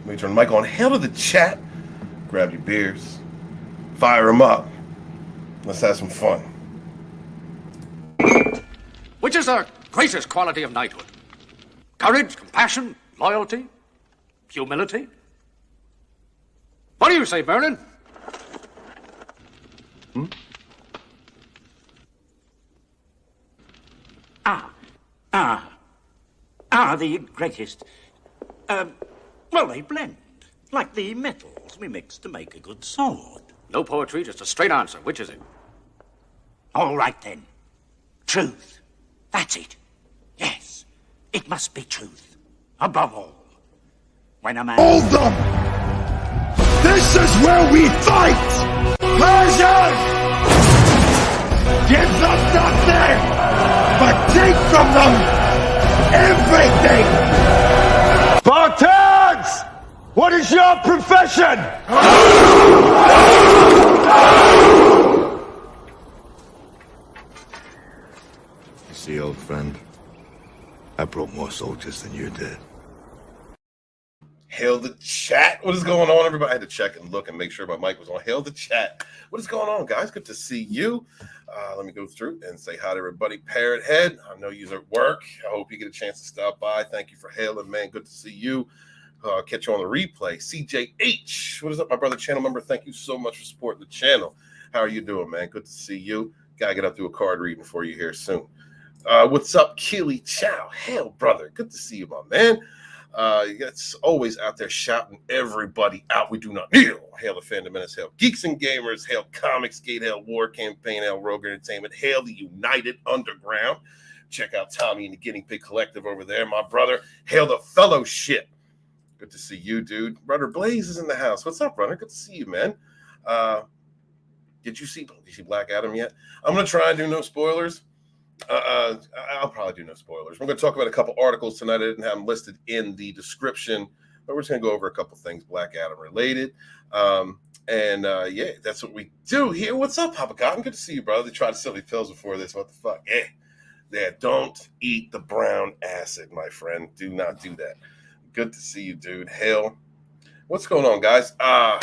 me turn the mic on. Hail to the chat. Grab your beers. Fire them up. Let's have some fun. Which is the greatest quality of knighthood? Courage, compassion, loyalty, humility? What do you say, Merlin? The greatest. Well, they blend. Like the metals we mix to make a good sword. No poetry, just a straight answer. Which is it? All right, then. Truth. That's it. Yes, it must be truth. Above all. When a man... Hold them! This is where we fight! Persian! Give them nothing! But take from them everything! Spartans! What is your profession? You see, old friend, I brought more soldiers than you did. Hail the chat. What is going on, everybody? I had to check and look and make sure my mic was on. Hail the chat. What is going on, guys? Good to see you. Let me go through and say hi to everybody. Parrot Head, I know you're at work. I hope you get a chance to stop by. Thank you for hailing, man. Good to see you. Catch you on the replay. CJH, what is up, my brother, channel member? Thank you so much for supporting the channel. How are you doing, man? Good to see you. Gotta get up to a card reading for you here soon. What's up, Keely Chow? Hail, brother. Good to see you, my man. It's always out there shouting everybody out. We do not kneel. Hail the Fandom Menace. Hail Geeks and Gamers. Hail Comicsgate. Hail War Campaign. Hail Rogue Entertainment. Hail the United Underground. Check out Tommy and the Guinea Pig Collective over there, my brother. Hail the Fellowship. Good to see you, dude. Brother Blaze is in the house. What's up, brother? Good to see you, man. Did you see Black Adam yet? I'm going to try and do no spoilers. I'll probably do no spoilers. We're going to talk about a couple articles tonight. I didn't have them listed in the description, but we're just going to go over a couple things Black Adam related. Yeah, that's what we do here. What's up, Papa Cotton? Good to see you, brother. They tried silly pills before this. What the fuck? Yeah, don't eat the brown acid, my friend. Do not do that. Good to see you, dude. Hail. What's going on, guys? I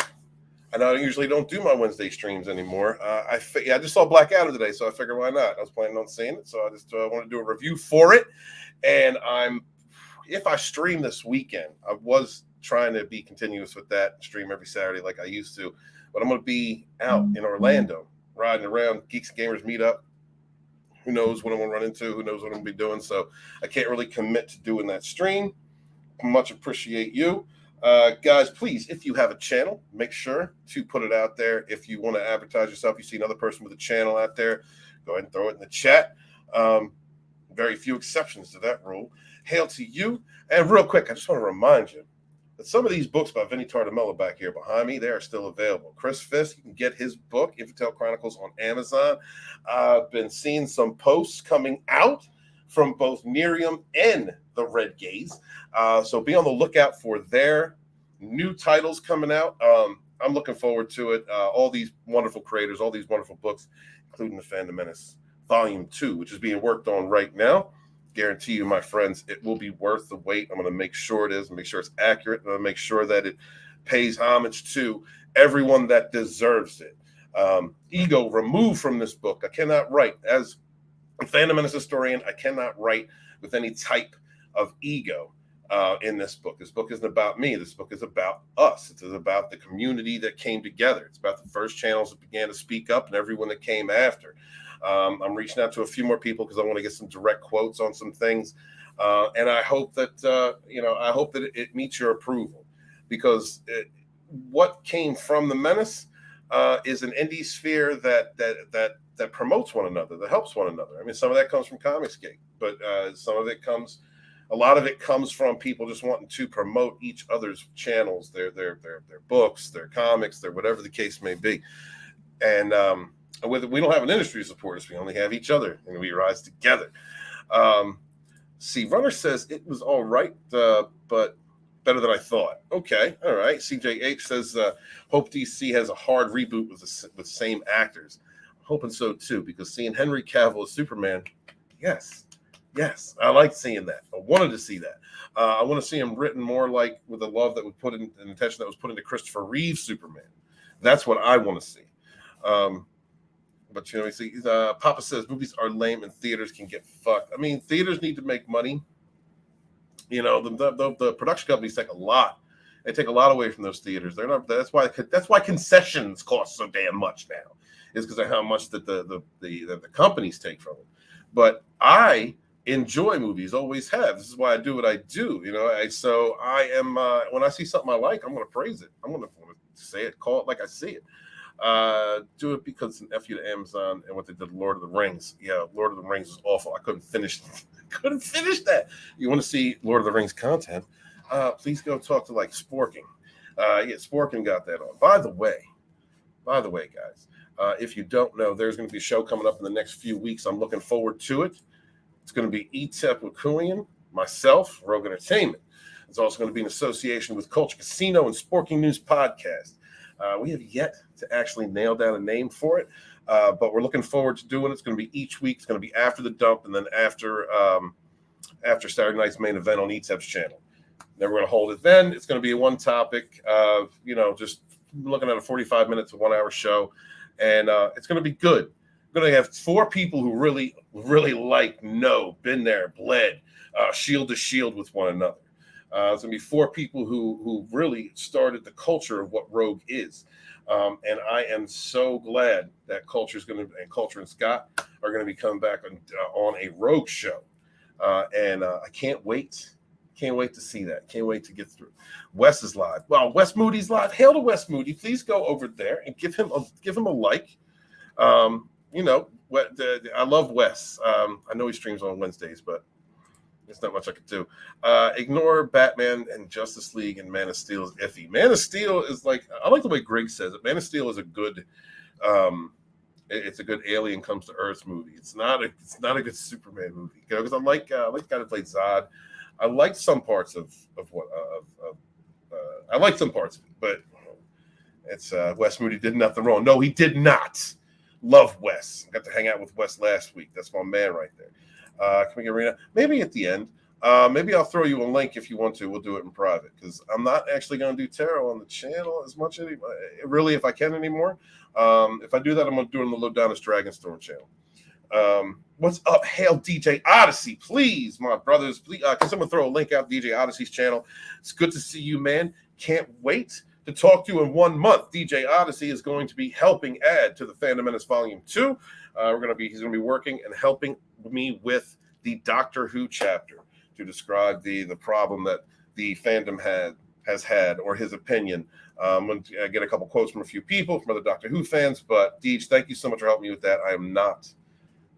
know I usually don't do my Wednesday streams anymore. I just saw Black Adam today, so I figured why not? I was planning on seeing it, so I just want to do a review for it. And if I stream this weekend, I was trying to be continuous with that, stream every Saturday like I used to, but I'm going to be out in Orlando, riding around Geeks and Gamers Meetup. Who knows what I'm going to run into? Who knows what I'm going to be doing? So I can't really commit to doing that stream. Much appreciate you. Guys, please, if you have a channel, make sure to put it out there. If you want to advertise yourself, you see another person with a channel out there, go ahead and throw it in the chat. Very few exceptions to that rule. Hail to you. And real quick, I just want to remind you that some of these books by Vinny Tartamella back here behind me, they are still available. Chris Fisk, you can get his book, Infantile Chronicles, on Amazon. I've been seeing some posts coming out from both Miriam and the Red Gaze. So be on the lookout for their new titles coming out. I'm looking forward to it. All these wonderful creators, all these wonderful books, including the Fandom Menace Volume 2, which is being worked on right now. Guarantee you, my friends, it will be worth the wait. I'm going to make sure it is, make sure it's accurate. I'm going to make sure that it pays homage to everyone that deserves it. Ego removed from this book. I cannot write as a Fandom Menace historian. I cannot write with any type of ego in this book. This book isn't about me. This book is about us. It is about the community that came together. It's about the first channels that began to speak up and everyone that came after. I'm reaching out to a few more people because I want to get some direct quotes on some things. And I hope that, I hope that it meets your approval, because what came from the Menace is an indie sphere that promotes one another, that helps one another. I mean, some of that comes from Comicsgate, but a lot of it comes from people just wanting to promote each other's channels, their books, their comics, their whatever the case may be. And we don't have an industry to support us. We only have each other, and we rise together. Runner says it was all right, but better than I thought. Okay, all right. CJH says, hope DC has a hard reboot with same actors. I'm hoping so too, because seeing Henry Cavill as Superman, yes, Yes, I like seeing that. I wanted to see that. I want to see him written more like with the love that was put in and attention that was put into Christopher Reeve's Superman. That's what I want to see. But you see, Papa says movies are lame and theaters can get fucked. I mean, theaters need to make money. You know, the production companies take a lot. They take a lot away from those theaters. They're not. That's why concessions cost so damn much now. Is because of how much that the companies take from it. But I enjoy movies, always have. This is why I do what I do. You know, so I am when I see something I like, I'm going to praise it. I'm going to say it, call it like I see it. Do it because it's an F you to Amazon and what they did, Lord of the Rings. Yeah, Lord of the Rings is awful. I couldn't finish that. You want to see Lord of the Rings content? Please go talk to like Sporking. Sporking got that on. By the way, guys, if you don't know, there's going to be a show coming up in the next few weeks. I'm looking forward to it. It's going to be ETEP with Kulian, myself, Rogue Entertainment. It's also going to be in association with Culture Casino and Sporking News Podcast. We have yet to actually nail down a name for it, but we're looking forward to doing it. It's going to be each week. It's going to be after the dump and then after Saturday night's main event on ETEP's channel. Then we're going to hold it then. It's going to be a one topic, just looking at a 45 minutes to 1 hour show. And it's going to be good. We're going to have 4 people who really, really been there, bled, shield to shield with one another. It's going to be 4 people who really started the culture of what Rogue is. And I am so glad that Culture and Scott are going to be coming back on a Rogue show. And I can't wait. Can't wait to see that. Can't wait to get through. Wes is live. Well, Wes Moody's live. Hail to Wes Moody. Please go over there and give him a like. I love Wes. I know he streams on Wednesdays, but there's not much I could do. Ignore Batman and Justice League and Man of Steel is iffy. Man of Steel is like, I like the way Greg says it. Man of Steel is a good, it's a good Alien Comes to Earth movie. It's not a good Superman movie. Because I like the guy that played Zod. I liked some parts of I liked some parts of it, but it's Wes Moody did nothing wrong. No, he did not. Love Wes. Got to hang out with Wes last week. That's my man right there. Can we get Rena? Maybe at the end. Maybe I'll throw you a link if you want to. We'll do it in private because I'm not actually going to do tarot on the channel as much really if I can anymore. If I do that, I'm going to do it on the Lodanis Dragonstorm channel. What's up? Hail DJ Odyssey, please, my brothers. Please, can someone throw a link out DJ Odyssey's channel? It's good to see you, man. Can't wait to talk to you in 1 month. DJ Odyssey is going to be helping add to the Fandom Menace Volume 2. He's going to be working and helping me with the Doctor Who chapter to describe the problem that the fandom has had, or his opinion. I'm going to get a couple quotes from a few people, from other Doctor Who fans. But Deej, thank you so much for helping me with that. I am not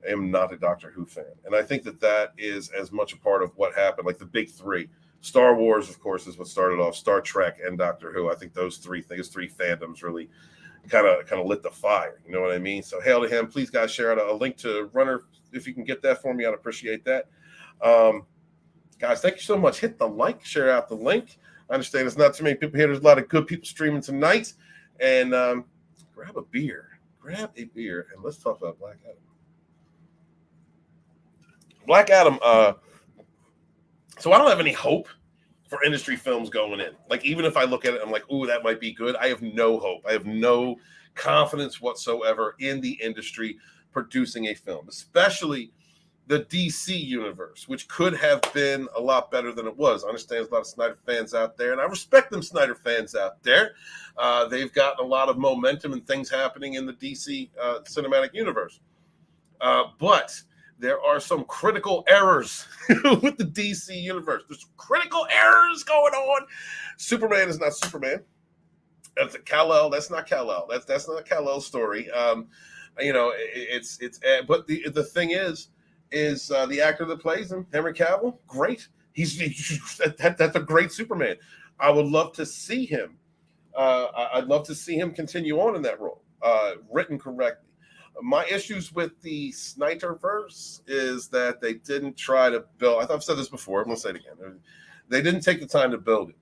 a Doctor Who fan, and I think that is as much a part of what happened. Like the big 3, Star Wars, of course, is what started off. Star Trek and Doctor Who. I think those three fandoms really kind of lit the fire. You know what I mean? So hail to him. Please, guys, share out a link to Runner if you can get that for me. I'd appreciate that. Guys, thank you so much. Hit the like, share out the link. I understand there's not too many people here. There's a lot of good people streaming tonight. And grab a beer, and let's talk about Black Adam. Black Adam, so I don't have any hope for industry films going in. Like, even if I look at it, I'm like, ooh, that might be good. I have no hope. I have no confidence whatsoever in the industry producing a film, especially the DC universe, which could have been a lot better than it was. I understand there's a lot of Snyder fans out there, and I respect them Snyder fans out there. They've gotten a lot of momentum and things happening in the DC cinematic universe. But there are some critical errors with the DC universe. There's critical errors going on. Superman is not Superman. That's a Kal-El. That's not Kal-El. That's not a Kal-El story. But the thing is the actor that plays him, Henry Cavill, great. That's a great Superman. I would love to see him. I'd love to see him continue on in that role, written correctly. My issues with the Snyderverse is that they didn't try to build. I've said this before. I'm going to say it again. They didn't take the time to build it.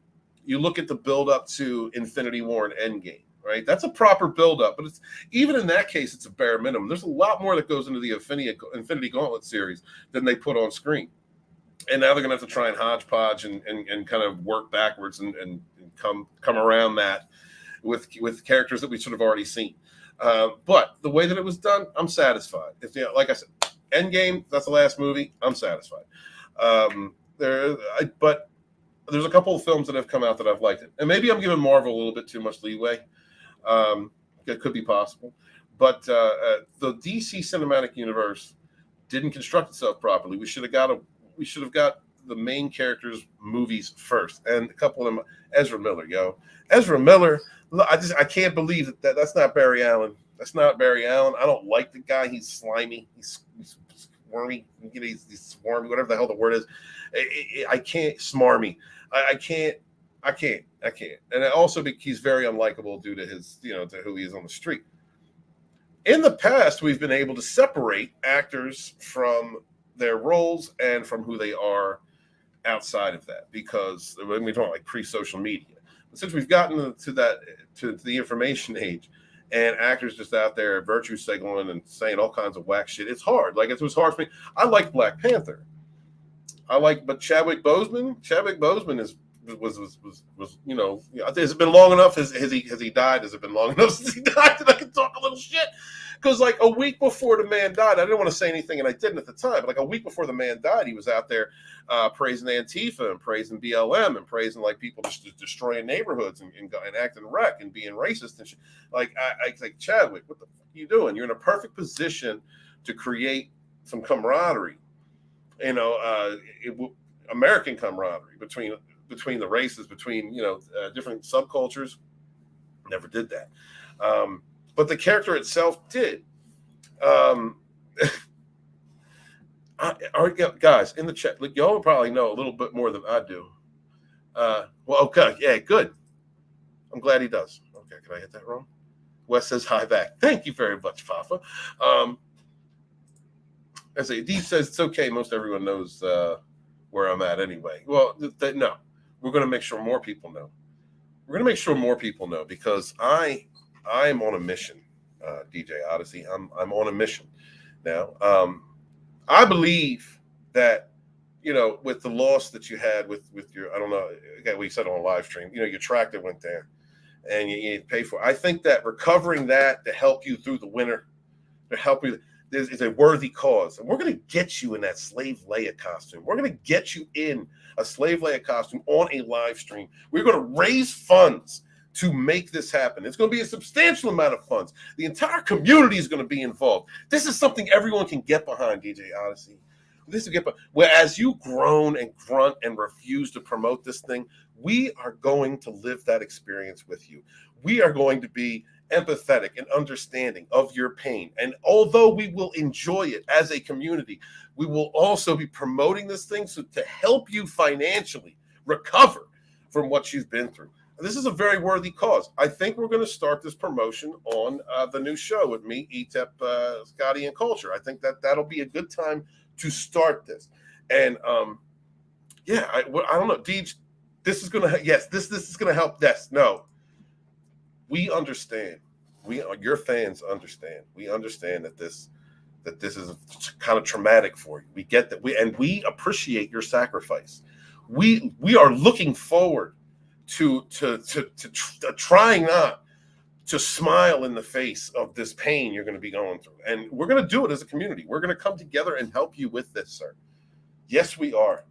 You look at the build up to Infinity War and Endgame, right? That's a proper build-up, but it's even in that case, it's a bare minimum. There's a lot more that goes into the Infinity Gauntlet series than they put on screen. And now they're going to have to try and hodgepodge and kind of work backwards and come around that with characters that we sort of already seen. But the way that it was done, I'm satisfied. If like I said, Endgame, that's the last movie. I'm satisfied. But there's a couple of films that have come out that I've liked it, and maybe I'm giving Marvel a little bit too much leeway. It could be possible, but the DC cinematic universe didn't construct itself properly. We should have got the main characters' movies first, and a couple of them. Ezra Miller. I can't believe that's not Barry Allen. That's not Barry Allen. I don't like the guy. He's slimy. He's swarmy. He's swarmy. Whatever the hell the word is. I can't smarmy. I can't. And also he's very unlikable due to his, to who he is on the street. In the past, we've been able to separate actors from their roles and from who they are outside of that, because when we talk like pre-social media. But since we've gotten to the information age, and actors just out there virtue signaling and saying all kinds of whack shit, it's hard. Like it was hard for me. I like Black Panther. But Chadwick Boseman was has it been long enough? Has he died? Has it been long enough since he died that I can talk a little shit? Because like a week before the man died, I didn't want to say anything, and I didn't at the time. But like a week before the man died, he was out there praising Antifa and praising BLM and praising like people just destroying neighborhoods and acting wreck and being racist and shit. Like I like, Chadwick, what the fuck are you doing? You're in a perfect position to create some camaraderie, American camaraderie between the races, between different subcultures. Never did that. But the character itself did. Guys in the chat, look, y'all probably know a little bit more than I do. Well, okay, yeah, good. I'm glad he does. Okay, can I hit that wrong? Wes says hi back. Thank you very much, Fafa. As Deep says, it's okay. Most everyone knows where I'm at anyway. Well, no, we're going to make sure more people know. We're going to make sure more people know, because I'm on a mission, DJ Odyssey. I'm on a mission now. I believe that, with the loss that you had with your, I don't know, again, we said on a live stream, your tractor went down and you need to pay for it. I think that recovering that to help you through the winter, to help you, is a worthy cause. And we're going to get you in that Slave Leia costume. We're going to get you in a Slave Leia costume on a live stream. We're going to raise funds to make this happen. It's going to be a substantial amount of funds. The entire community is going to be involved. This is something everyone can get behind, DJ Odyssey. Whereas you groan and grunt and refuse to promote this thing, we are going to live that experience with you. We are going to be empathetic and understanding of your pain. And although we will enjoy it as a community, we will also be promoting this thing to help you financially recover from what you've been through. This is a very worthy cause. I think we're going to start this promotion on the new show with me, ETEP, Scotty, and Culture. I think that'll be a good time to start this. And I don't know, Deej, this is going to, yes, this is going to help. Yes, no. We understand. Your fans understand. We understand that this is kind of traumatic for you. We get that. We appreciate your sacrifice. We are looking forward to trying not to smile in the face of this pain you're going to be going through. And we're going to do it as a community. We're going to come together and help you with this, sir. Yes, we are.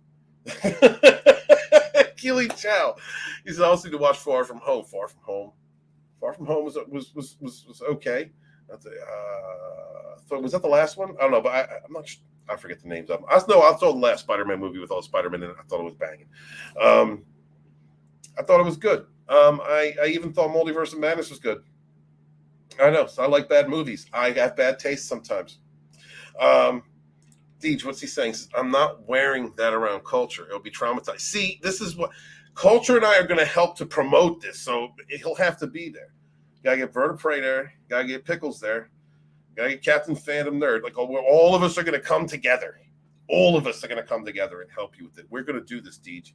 Keely Chow. He said, I also need to watch Far From Home. Far From Home was okay. Was that the last one? I don't know, but I'm not sure. I forget the names of them. I saw the last Spider-Man movie with all Spider-Man in it. I thought it was banging. I thought it was good. I even thought Multiverse of Madness was good. I know. So I like bad movies. I have bad taste sometimes. Deej, what's he saying? He says, I'm not wearing that around Culture. It'll be traumatized. See, this is what Culture and I are going to help to promote this. So he'll have to be there. Gotta get Vertebrae there. Gotta get Pickles there. Gotta get Captain Fandom Nerd. Like all of us are going to come together. All of us are going to come together and help you with it. We're going to do this, Deej.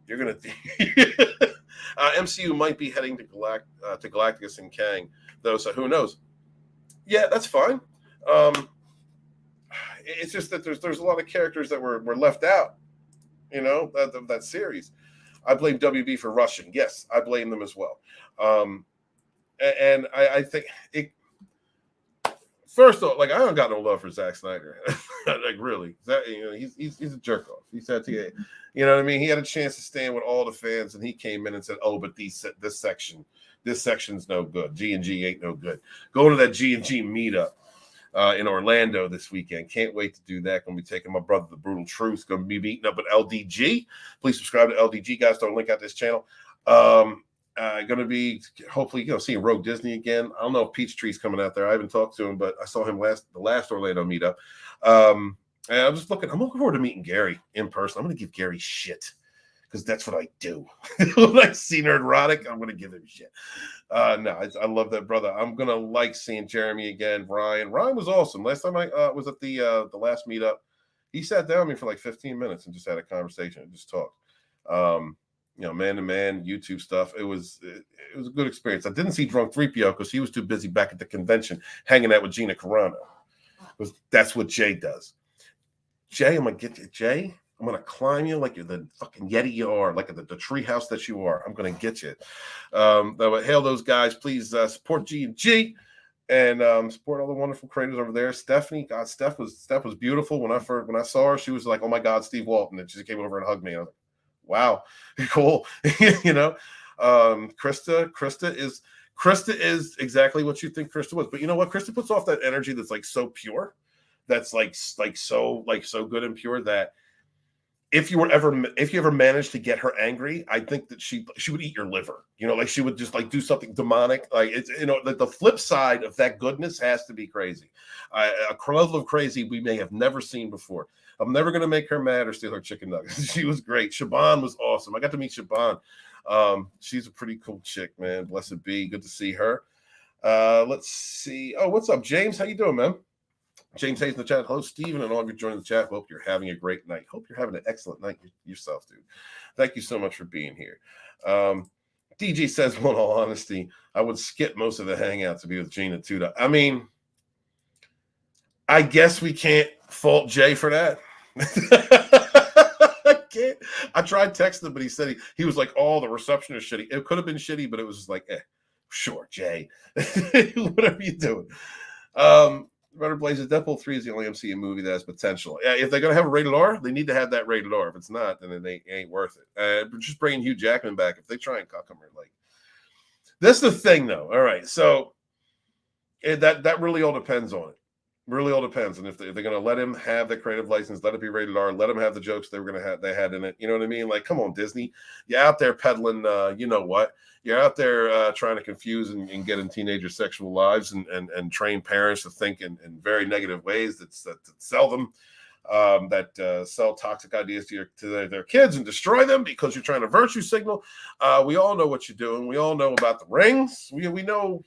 You're gonna. MCU might be heading to Galactus and Kang, though. So who knows? Yeah, that's fine. It's just that there's a lot of characters that were left out. You know, that series. I blame WB for rushing. Yes, I blame them as well. And I think it. First off, like I don't got no love for Zack Snyder. Like really, he's a jerk off. He's had to, you know what I mean. He had a chance to stand with all the fans, and he came in and said, "Oh, but this section's no good. G&G ain't no good." Go to that G&G meetup in Orlando this weekend. Can't wait to do that. Gonna be taking my brother, The Brutal Truth. Gonna be meeting up with LDG. Please subscribe to LDG, guys. Don't link out this channel. Going to be hopefully seeing Rogue Disney again. I don't know if Peachtree's coming out there. I haven't talked to him, but I saw him the last Orlando meetup. And I'm looking forward to meeting Gary in person. I'm going to give Gary shit because that's what I do. When I see Nerdrotic, I'm going to give him shit. No, I love that brother. I'm going to like seeing Jeremy again. Ryan was awesome. Last time I was at the last meetup, he sat down with me for like 15 minutes and just had a conversation and just talked. Man to man, YouTube stuff. It was a good experience. I didn't see Drunk 3PO because he was too busy back at the convention hanging out with Gina Carano. Because that's what Jay does. Jay, I'm gonna get you. Jay, I'm gonna climb you like you're the fucking Yeti you are, like the tree house that you are. I'm gonna get you. Hail those guys. Please support G&G and support all the wonderful creators over there. Stephanie, God, Steph was beautiful. When I saw her, she was like, "Oh my God, Steve Walton," and she came over and hugged me. And I was like, wow, cool. Krista is exactly what you think Krista was. But you know what? Krista puts off that energy that's like so pure, that's like so good and pure that if you ever managed to get her angry, I think that she would eat your liver. Like she would just like do something demonic. Like it's the flip side of that goodness has to be crazy, a level of crazy we may have never seen before. I'm never going to make her mad or steal her chicken nuggets. She was great. Siobhan was awesome. I got to meet Siobhan. She's a pretty cool chick, man. Blessed be. Good to see her. Let's see. Oh, what's up, James? How you doing, man? James Hayes in the chat. Hello, Steven, and all of you joining the chat. Hope you're having a great night. Hope you're having an excellent night yourself, dude. Thank you so much for being here. DG says, well, in all honesty, I would skip most of the hangout to be with Gina too. I mean, I guess we can't fault Jay for that. I can't. I tried texting him, but he said he was like, "Oh, the reception is shitty." It could have been shitty, but it was just like, sure, Jay, whatever you doing. Better Blazes. Deadpool 3 is the only MCU movie that has potential. Yeah, if they're gonna have a rated R, they need to have that rated R. If it's not, then it ain't worth it. But just bringing Hugh Jackman back, if they try and cuck him, like that's the thing, though. All right, so that really all depends on it. Really all depends. And if they're going to let him have the creative license, let it be rated R, let him have the jokes they had in it. You know what I mean? Like, come on, Disney. You're out there peddling, you know what? You're out there trying to confuse and get in teenagers' sexual lives and train parents to think in very negative ways that sell them, that sell toxic ideas to their kids and destroy them because you're trying to virtue signal. We all know what you're doing. We all know about the rings. We know.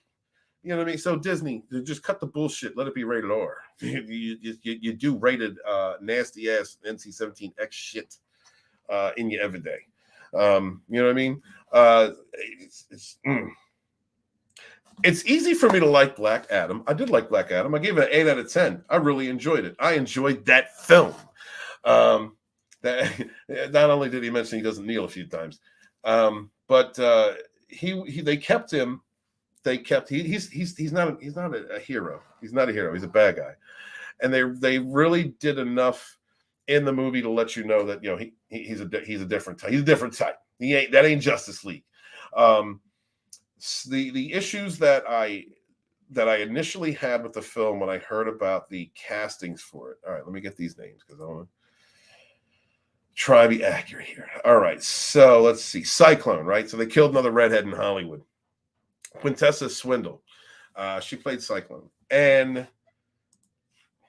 You know what I mean? So Disney, just cut the bullshit. Let it be rated R. You do rated nasty ass NC-17X shit in your everyday. You know what I mean? It's easy for me to like Black Adam. I did like Black Adam. I gave it an 8 out of 10. I really enjoyed it. I enjoyed that film. That not only did he mention he doesn't kneel a few times, but they kept him. He's not a hero. He's not a hero. He's a bad guy, and they really did enough in the movie to let you know that he's a different type. He's a different type. That ain't Justice League. The issues that I initially had with the film when I heard about the castings for it. All right, let me get these names because I want to try to be accurate here. All right, so let's see. Cyclone, right? So they killed another redhead in Hollywood. Quintessa Swindle. She played Cyclone. And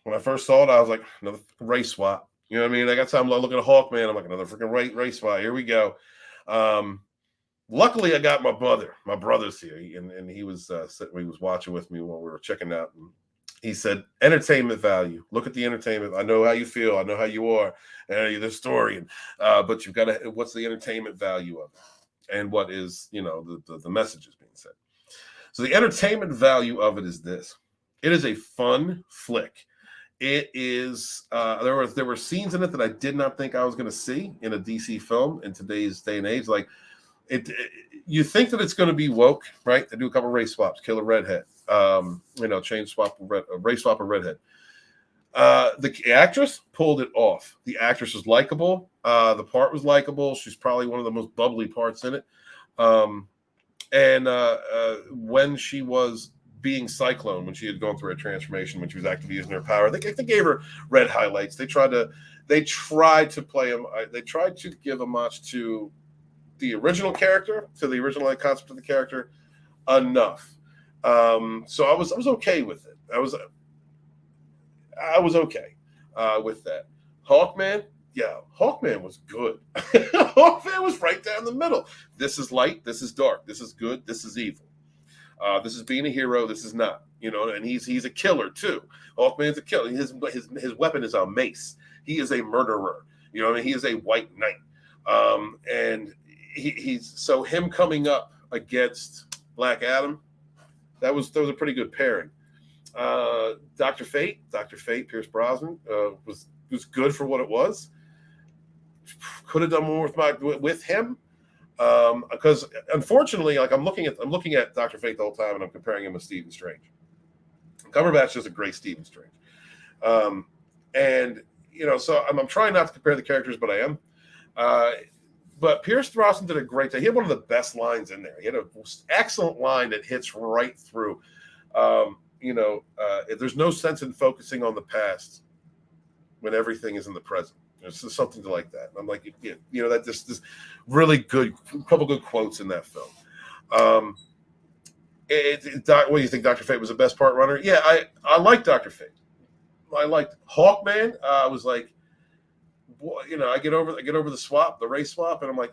when I first saw it, I was like, another race swap. You know what I mean? I got time looking at Hawkman. I'm like, another freaking race swap. Here we go. Luckily, I got my brother's here, and he was watching with me while we were checking out. And He said, entertainment value. Look at the entertainment. I know how you feel. I know how you are. And you're the historian. But you've got to, what's the entertainment value of it? And what is, the messages being said. So the entertainment value of it is this. It is a fun flick. It is, there were scenes in it that I did not think I was going to see in a DC film in today's day and age. Like, you think that it's going to be woke, right? They do a couple race swaps, kill a redhead, change swap, race swap a redhead. The actress pulled it off. The actress was likable. The part was likable. She's probably one of the most bubbly parts in it. When she was being Cyclone, when she had gone through a transformation, when she was actively using her power, they gave her red highlights. They tried to play him. They tried to give homage to the original character, to the original concept of the character, enough. So I was okay with it. I was okay with that. Hawkman, yeah, Hawkman was good. Hawkman was right down the middle. This is light. This is dark. This is good. This is evil. This is being a hero. This is not. And he's a killer too. Hawkman's a killer. His weapon is a mace. He is a murderer. He is a white knight. And he's so him coming up against Black Adam, that was a pretty good pairing. Dr. Fate, Pierce Brosnan, was good for what it was. Could have done more with him, because unfortunately, like I'm looking at Dr. Fate the whole time, and I'm comparing him with Stephen Strange. Cumberbatch is a great Stephen Strange, so I'm trying not to compare the characters, but I am. But Pierce Brosnan did a great job. He had one of the best lines in there. He had an excellent line that hits right through. There's no sense in focusing on the past when everything is in the present. There's something to like that. And I'm like, that this really good, couple good quotes in that film. What do you think? Dr. Fate was the best part runner? Yeah, I like Dr. Fate. I liked Hawkman. I was like, boy, I get over the swap, the race swap, and I'm like,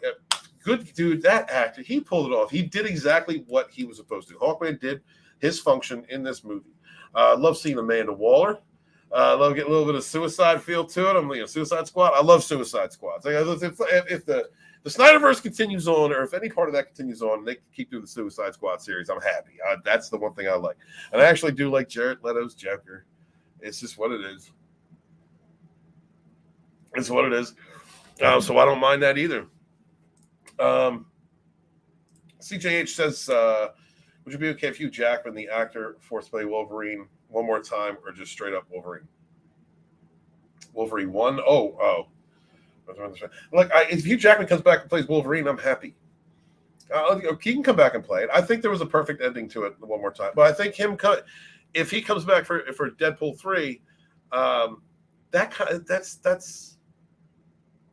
good dude, that actor, he pulled it off. He did exactly what he was supposed to. Hawkman did his function in this movie. I love seeing Amanda Waller. I love getting a little bit of Suicide feel to it. Suicide Squad. I love Suicide Squad. If the Snyderverse continues on, or if any part of that continues on, and they keep doing the Suicide Squad series, I'm happy. That's the one thing I like. And I actually do like Jared Leto's Joker. It's just what it is. It's what it is. So I don't mind that either. CJH says, would you be okay if Hugh Jackman, the actor, forced to play Wolverine one more time, or just straight up Wolverine? Wolverine 1? Oh. Like, if Hugh Jackman comes back and plays Wolverine, I'm happy. He can come back and play it. I think there was a perfect ending to it one more time. But I think if he comes back for Deadpool 3,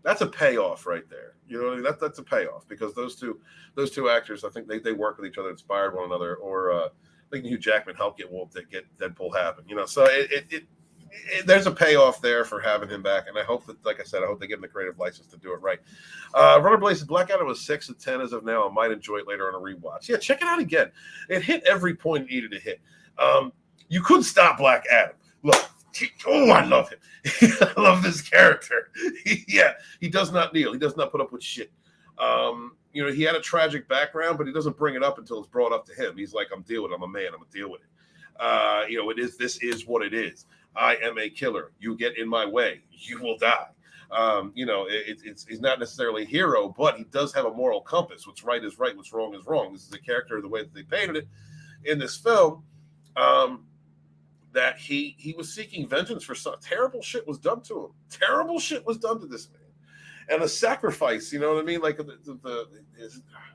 that's a payoff right there. That's a payoff, because those two actors, I think they work with each other, inspired one another, or I think Hugh Jackman helped get Deadpool happen. So there's a payoff there for having him back, and I hope that, like I said, I hope they give him the creative license to do it right. Runner Blaze says Black Adam was 6 of 10 as of now. I might enjoy it later on a rewatch. Yeah, check it out again. It hit every point it needed to hit. You couldn't stop Black Adam. Look. I love him. I love this character. He does not kneel. He does not put up with shit. He had a tragic background, but he doesn't bring it up until it's brought up to him. He's like, I'm dealing with it. I'm a man. I'm going to deal with it. This is what it is. I am a killer. You get in my way, you will die. He's not necessarily a hero, but he does have a moral compass. What's right is right. What's wrong is wrong. This is a character, the way that they painted it in this film. That he was seeking vengeance for some terrible shit was done to him. Terrible shit was done to this man. And a sacrifice, you know what I mean? Like, I don't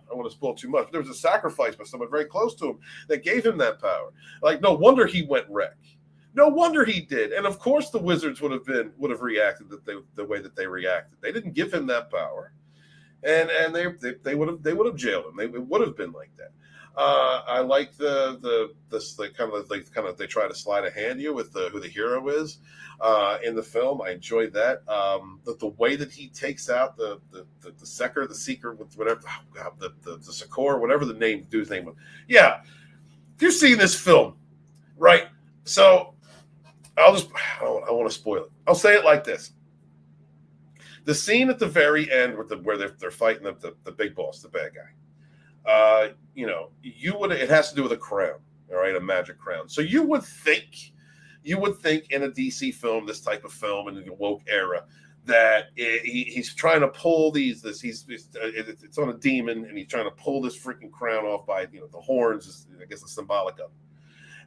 want to spoil too much, but there was a sacrifice by someone very close to him that gave him that power. Like, no wonder he went wreck. No wonder he did. And of course the Wizards would have reacted the way that they reacted. They didn't give him that power. And they would have jailed him. It would have been like that. I like they try to slide a hand you with who the hero is in the film. I enjoyed that. The way that he takes out the Seeker with whatever, the Secor, whatever the dude's name was. Yeah, if you've seen this film, right? So I don't want to spoil it. I'll say it like this. The scene at the very end where they're fighting the big boss, the bad guy. It has to do with a crown, all right, a magic crown. So you would think in a DC film, this type of film in the woke era, that he's trying to pull it's on a demon, and he's trying to pull this freaking crown off by the horns. I guess it's symbolic of it.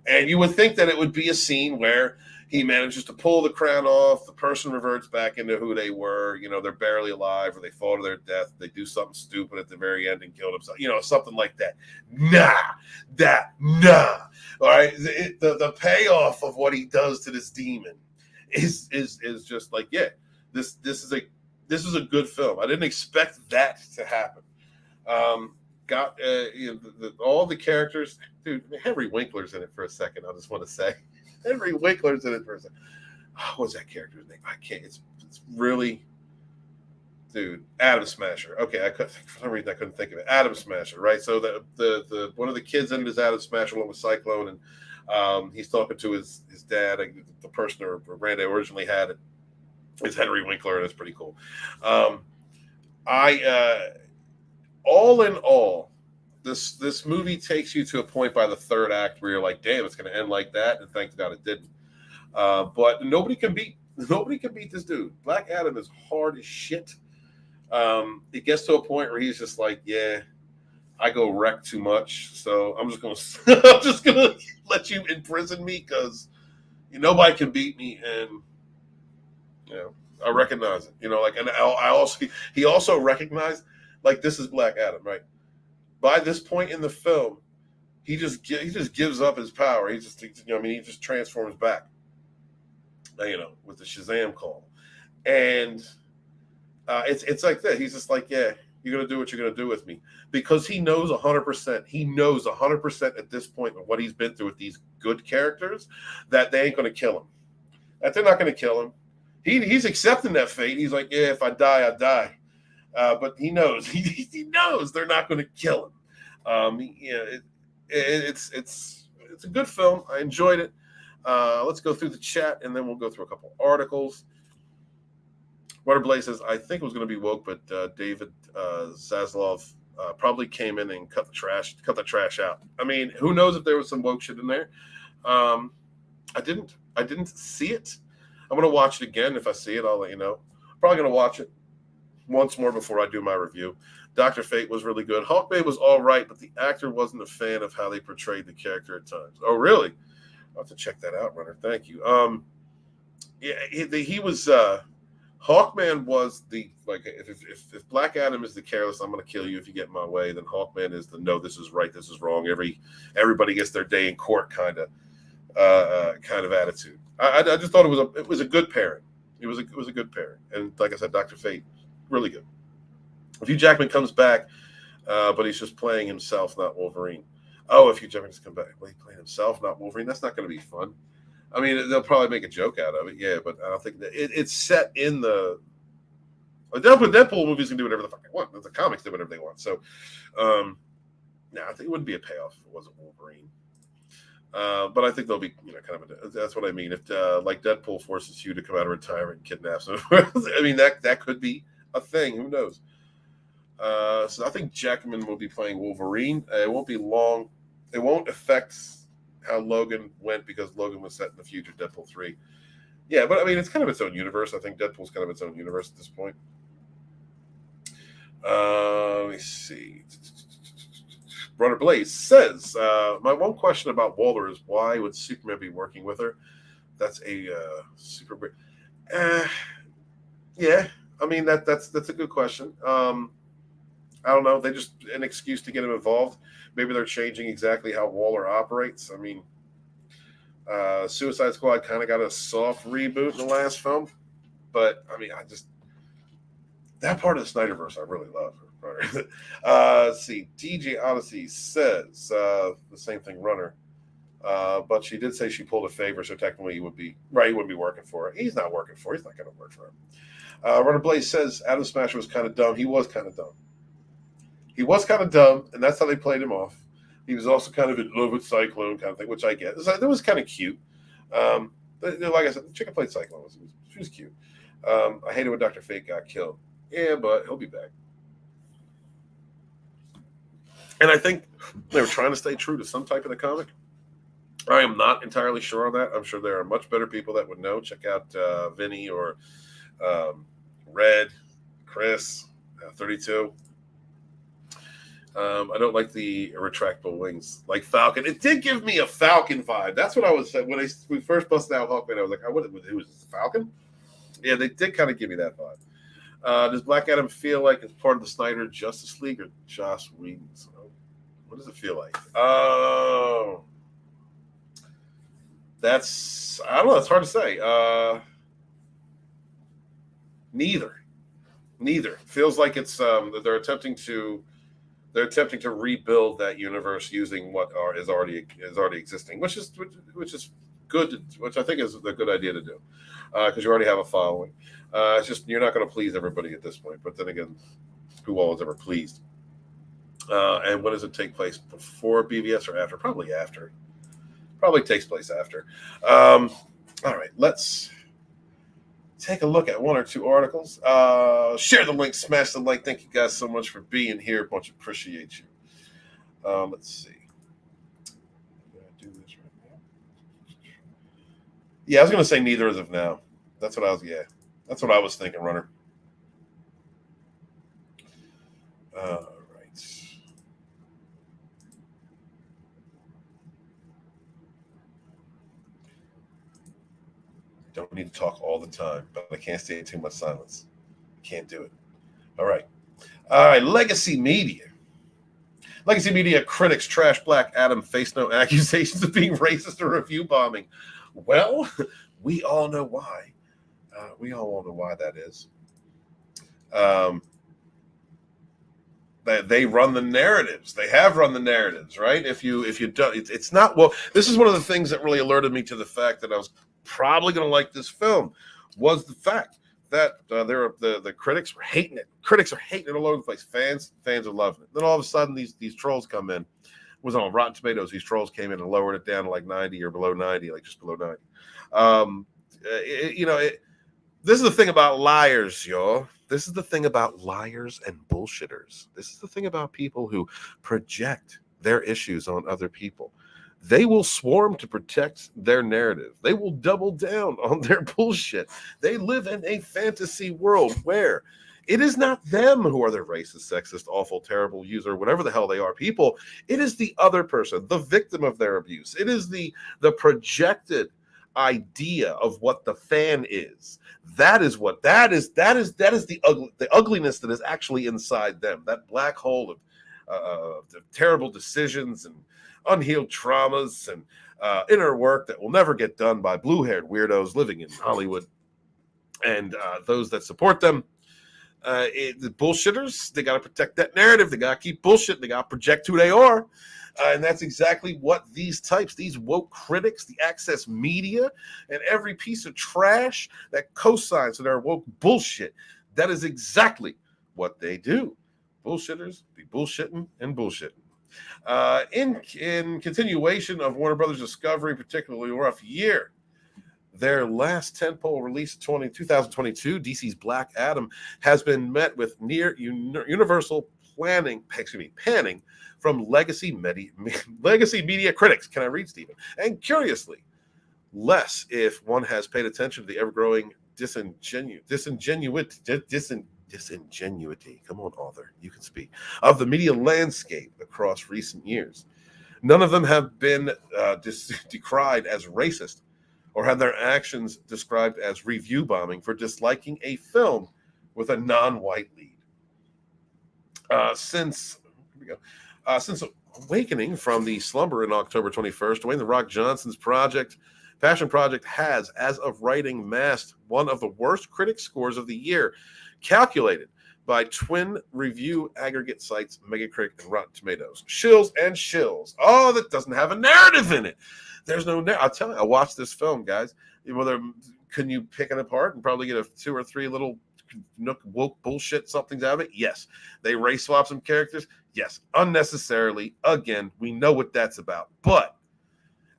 And you would think that it would be a scene where he manages to pull the crown off, the person reverts back into who they were, they're barely alive, or they fall to their death, they do something stupid at the very end and kill themselves, something like that. Nah. All right, the payoff of what he does to this demon is just like, yeah, this is a good film. I didn't expect that to happen. All the characters, dude. Henry Winkler's in it for a second. I just want to say, Henry Winkler's in it for a second. What's that character's name? I can't. It's really, dude. Atom Smasher. Okay, for some reason I couldn't think of it. Atom Smasher, right? So the one of the kids in it is Atom Smasher along with Cyclone, and he's talking to his dad, the person who Randy originally had it. It's Henry Winkler, and it's pretty cool. All in all, this movie takes you to a point by the third act where you're like, damn, it's going to end like that, and thank God it didn't. But nobody can beat this dude. Black Adam is hard as shit. It gets to a point where he's just like, yeah, I go wreck too much, so I'm just gonna let you imprison me because nobody can beat me, and I recognize it. And he also recognized, like, this is Black Adam, right? By this point in the film, he just gives up his power. He just transforms back, with the Shazam call, and it's like that. He's just like, yeah, you're gonna do what you're gonna do with me, because he knows 100%. He knows 100% at this point of what he's been through with these good characters, that they ain't gonna kill him. That they're not gonna kill him. He's accepting that fate. He's like, yeah, if I die, I die. But he knows he knows they're not going to kill him. It's a good film. I enjoyed it. Let's go through the chat, and then we'll go through a couple articles. Waterblaze says, I think it was going to be woke, but David Zaslav probably came in and cut the trash out. I mean, who knows if there was some woke shit in there? I didn't see it. I'm going to watch it again. If I see it, I'll let you know. Probably going to watch it once more before I do my review. Dr. Fate was really good. Hawkman was all right, but the actor wasn't a fan of how they portrayed the character at times. Oh, really? I'll have to check that out, Runner. Thank you. He was Hawkman was the, like, if Black Adam is the careless, I'm going to kill you if you get in my way, then Hawkman is the no, this is right, this is wrong. Everybody gets their day in court kind of attitude. I just thought it was a good pairing. It was a good pairing, and like I said, Dr. Fate, really good. If Hugh Jackman comes back, but he's just playing himself, not Wolverine. Oh, if Hugh Jackman's come back, well, he's playing himself, not Wolverine. That's not going to be fun. I mean, they'll probably make a joke out of it, yeah, but I don't think that it's set in the. Deadpool movies can do whatever the fuck they want. The comics do whatever they want. So, I think it wouldn't be a payoff if it wasn't Wolverine. But I think they'll be, kind of. That's what I mean. If like Deadpool forces Hugh to come out of retirement and kidnaps him, I mean that could be a thing. Who knows? So I think Jackman will be playing Wolverine. It won't be long. It won't affect how Logan went because Logan was set in the future, Deadpool 3. Yeah, but I mean, it's kind of its own universe. I think Deadpool's kind of its own universe at this point. Let me see. Brother Blaze says, my one question about Waller is why would Superman be working with her? That's a super great. Yeah, I mean that's a good question. I don't know. They just an excuse to get him involved. Maybe they're changing exactly how Waller operates. I mean, Suicide Squad kind of got a soft reboot in the last film, but I mean, that part of the Snyderverse I really love. Let's see. DJ Odyssey says the same thing, Runner. But she did say she pulled a favor, so technically he wouldn't be working for her. He's not working for her. He's not going to work for her. Runner Blaze says Adam Smasher was kind of dumb. He was kind of dumb. And that's how they played him off. He was also kind of in love with Cyclone kind of thing, which I get. That was kind of cute. Like I said, the chicken played Cyclone. She was cute. I hated when Dr. Fate got killed. Yeah, but he'll be back. And I think they were trying to stay true to some type of the comic. I am not entirely sure on that. I'm sure there are much better people that would know. Check out Vinny or Red, Chris, 32. I don't like the retractable wings, like Falcon. It did give me a Falcon vibe. That's what I was saying when we first busted out Hawkman. I was like, who is this, Falcon? Yeah, they did kind of give me that vibe. Does Black Adam feel like it's part of the Snyder Justice League or Joss Whedon's? What does it feel like? Oh, I don't know. It's hard to say. Neither. Feels like it's they're attempting to rebuild that universe using what is already existing, which is good, which I think is a good idea to do, because you already have a following. It's just you're not going to please everybody at this point. But then again, who all is ever pleased? And when does it take place? Before BVS or after? Probably after. Probably takes place after. All right, let's take a look at one or two articles. Share the link, smash the like. Thank you guys so much for being here. Much appreciate you. Let's see. I'm gonna do this right now. Yeah, I was gonna say neither as of now. That's what I was thinking, Runner. All right. Don't need to talk all the time, but I can't stay in too much silence. Can't do it. All right. Legacy Media. Legacy Media critics trash Black Adam, face no accusations of being racist or review bombing. Well, we all know why. We all know why that is. They run the narratives. They have run the narratives, right? If you don't, it's not. Well, this is one of the things that really alerted me to the fact that I was probably going to like this film, was the fact that the critics were hating it. Critics are hating it all over the place. Fans are loving it. Then all of a sudden, these trolls come in. It was on Rotten Tomatoes. These trolls came in and lowered it down to like 90 or below 90, like just below 90. This is the thing about liars, y'all. This is the thing about liars and bullshitters. This is the thing about people who project their issues on other people. They will swarm to protect their narrative. They will double down on their bullshit. They live in a fantasy world where it is not them who are the racist, sexist, awful, terrible user, whatever the hell they are, people. It is the other person, the victim of their abuse. It is the projected idea of what the fan is. That is the ugliness that is actually inside them. That black hole of terrible decisions and unhealed traumas and inner work that will never get done by blue-haired weirdos living in Hollywood and those that support them. The bullshitters, they got to protect that narrative. They got to keep bullshit. They got to project who they are. And that's exactly what these types, these woke critics, the access media, and every piece of trash that co-signs to their woke bullshit, that is exactly what they do. Bullshitters be bullshitting and bullshitting. In continuation of Warner Brothers Discovery, particularly rough year, their last tentpole release, 2022, DC's Black Adam, has been met with near universal panning from legacy media critics. Can I read, Stephen? And curiously, less if one has paid attention to the ever-growing disingenuity. Come on, author, you can speak. Of the media landscape across recent years. None of them have been decried as racist or had their actions described as review bombing for disliking a film with a non-white lead. Since awakening from the slumber in October 21st, Dwayne The Rock Johnson's passion project has, as of writing, masked one of the worst critic scores of the year, calculated by twin review aggregate sites Metacritic and Rotten Tomatoes. Shills and shills. Oh, that doesn't have a narrative in it. There's no narrative. I'll tell you, I watched this film, guys. Can you pick it apart and probably get a 2 or 3 little woke bullshit somethings out of it? Yes. They race swap some characters? Yes. Unnecessarily. Again, we know what that's about. But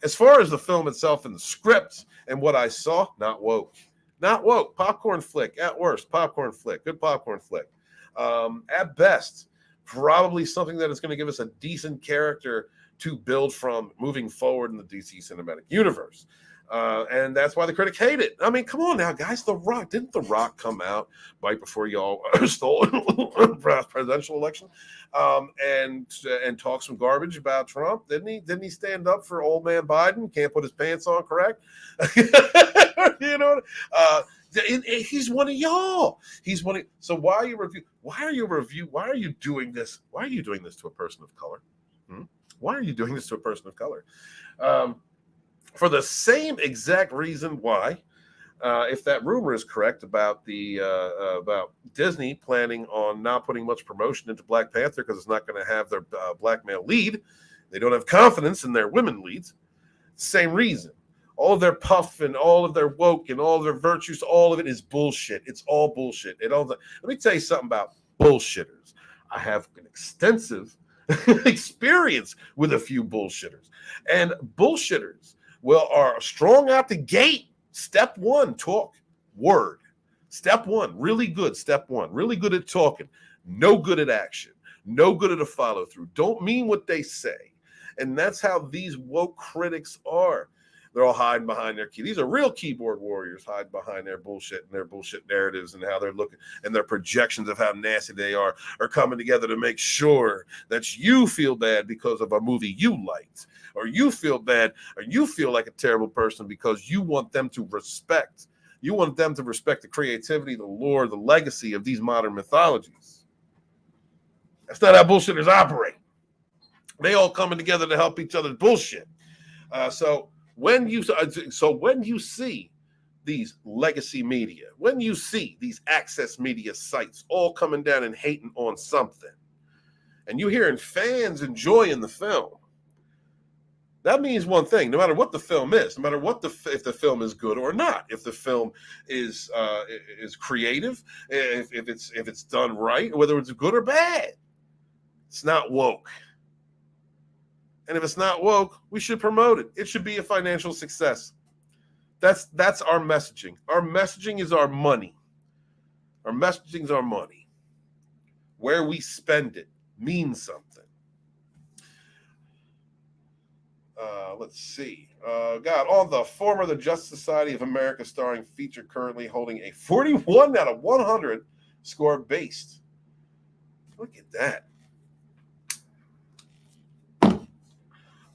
As far as the film itself and the script and what I saw, not woke. Not woke. Popcorn flick. At worst, popcorn flick. Good popcorn flick. At best, probably something that is going to give us a decent character to build from moving forward in the DC cinematic universe. And that's why the critic hate it. I mean, come on now, guys. The Rock, didn't The Rock come out right before y'all stole the presidential election and talk some garbage about Trump? Didn't he stand up for old man Biden? Can't put his pants on, correct? You know, he's one of y'all. He's one of, so why are you doing this? Why are you doing this to a person of color? Why are you doing this to a person of color? For the same exact reason why, if that rumor is correct about about Disney planning on not putting much promotion into Black Panther because it's not going to have their black male lead, they don't have confidence in their women leads. Same reason. All of their puff and all of their woke and all of their virtues, all of it is bullshit. It's all bullshit. Let me tell you something about bullshitters. I have an extensive experience with a few bullshitters, and bullshitters are strong out the gate. Step one, talk. Word. Step one, really good. Step one, really good at talking. No good at action. No good at a follow through. Don't mean what they say. And that's how these woke critics are. They're all hiding behind their key. These are real keyboard warriors hiding behind their bullshit and their bullshit narratives and how they're looking and their projections of how nasty they are coming together to make sure that you feel bad because of a movie you liked, or you feel bad, or you feel like a terrible person because you want them to respect. You want them to respect the creativity, the lore, the legacy of these modern mythologies. That's not how bullshitters operate. They all coming together to help each other bullshit. So when you see these legacy media, when you see these access media sites all coming down and hating on something, and you hearing fans enjoying the film, that means one thing: no matter what the film is, no matter what if the film is good or not, if the film is creative, if it's done right, whether it's good or bad, it's not woke. And if it's not woke, we should promote it. It should be a financial success. That's our messaging. Our messaging is our money. Our messaging is our money. Where we spend it means something. Let's see. On the former The Justice Society of America starring feature currently holding a 41 out of 100 score based. Look at that.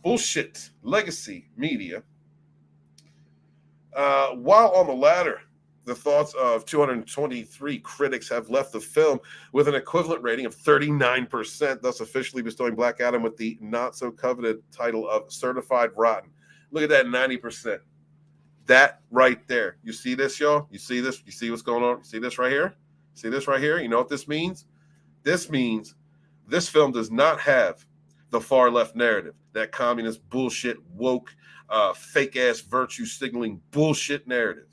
Bullshit legacy media. While on the latter, the thoughts of 223 critics have left the film with an equivalent rating of 39%, thus officially bestowing Black Adam with the not-so-coveted title of Certified Rotten. Look at that, 90%. That right there. You see this, y'all? You see this? You see what's going on? You see this right here? See this right here? You know what this means? This means this film does not have the far-left narrative, that communist bullshit, woke, fake-ass virtue signaling bullshit narrative.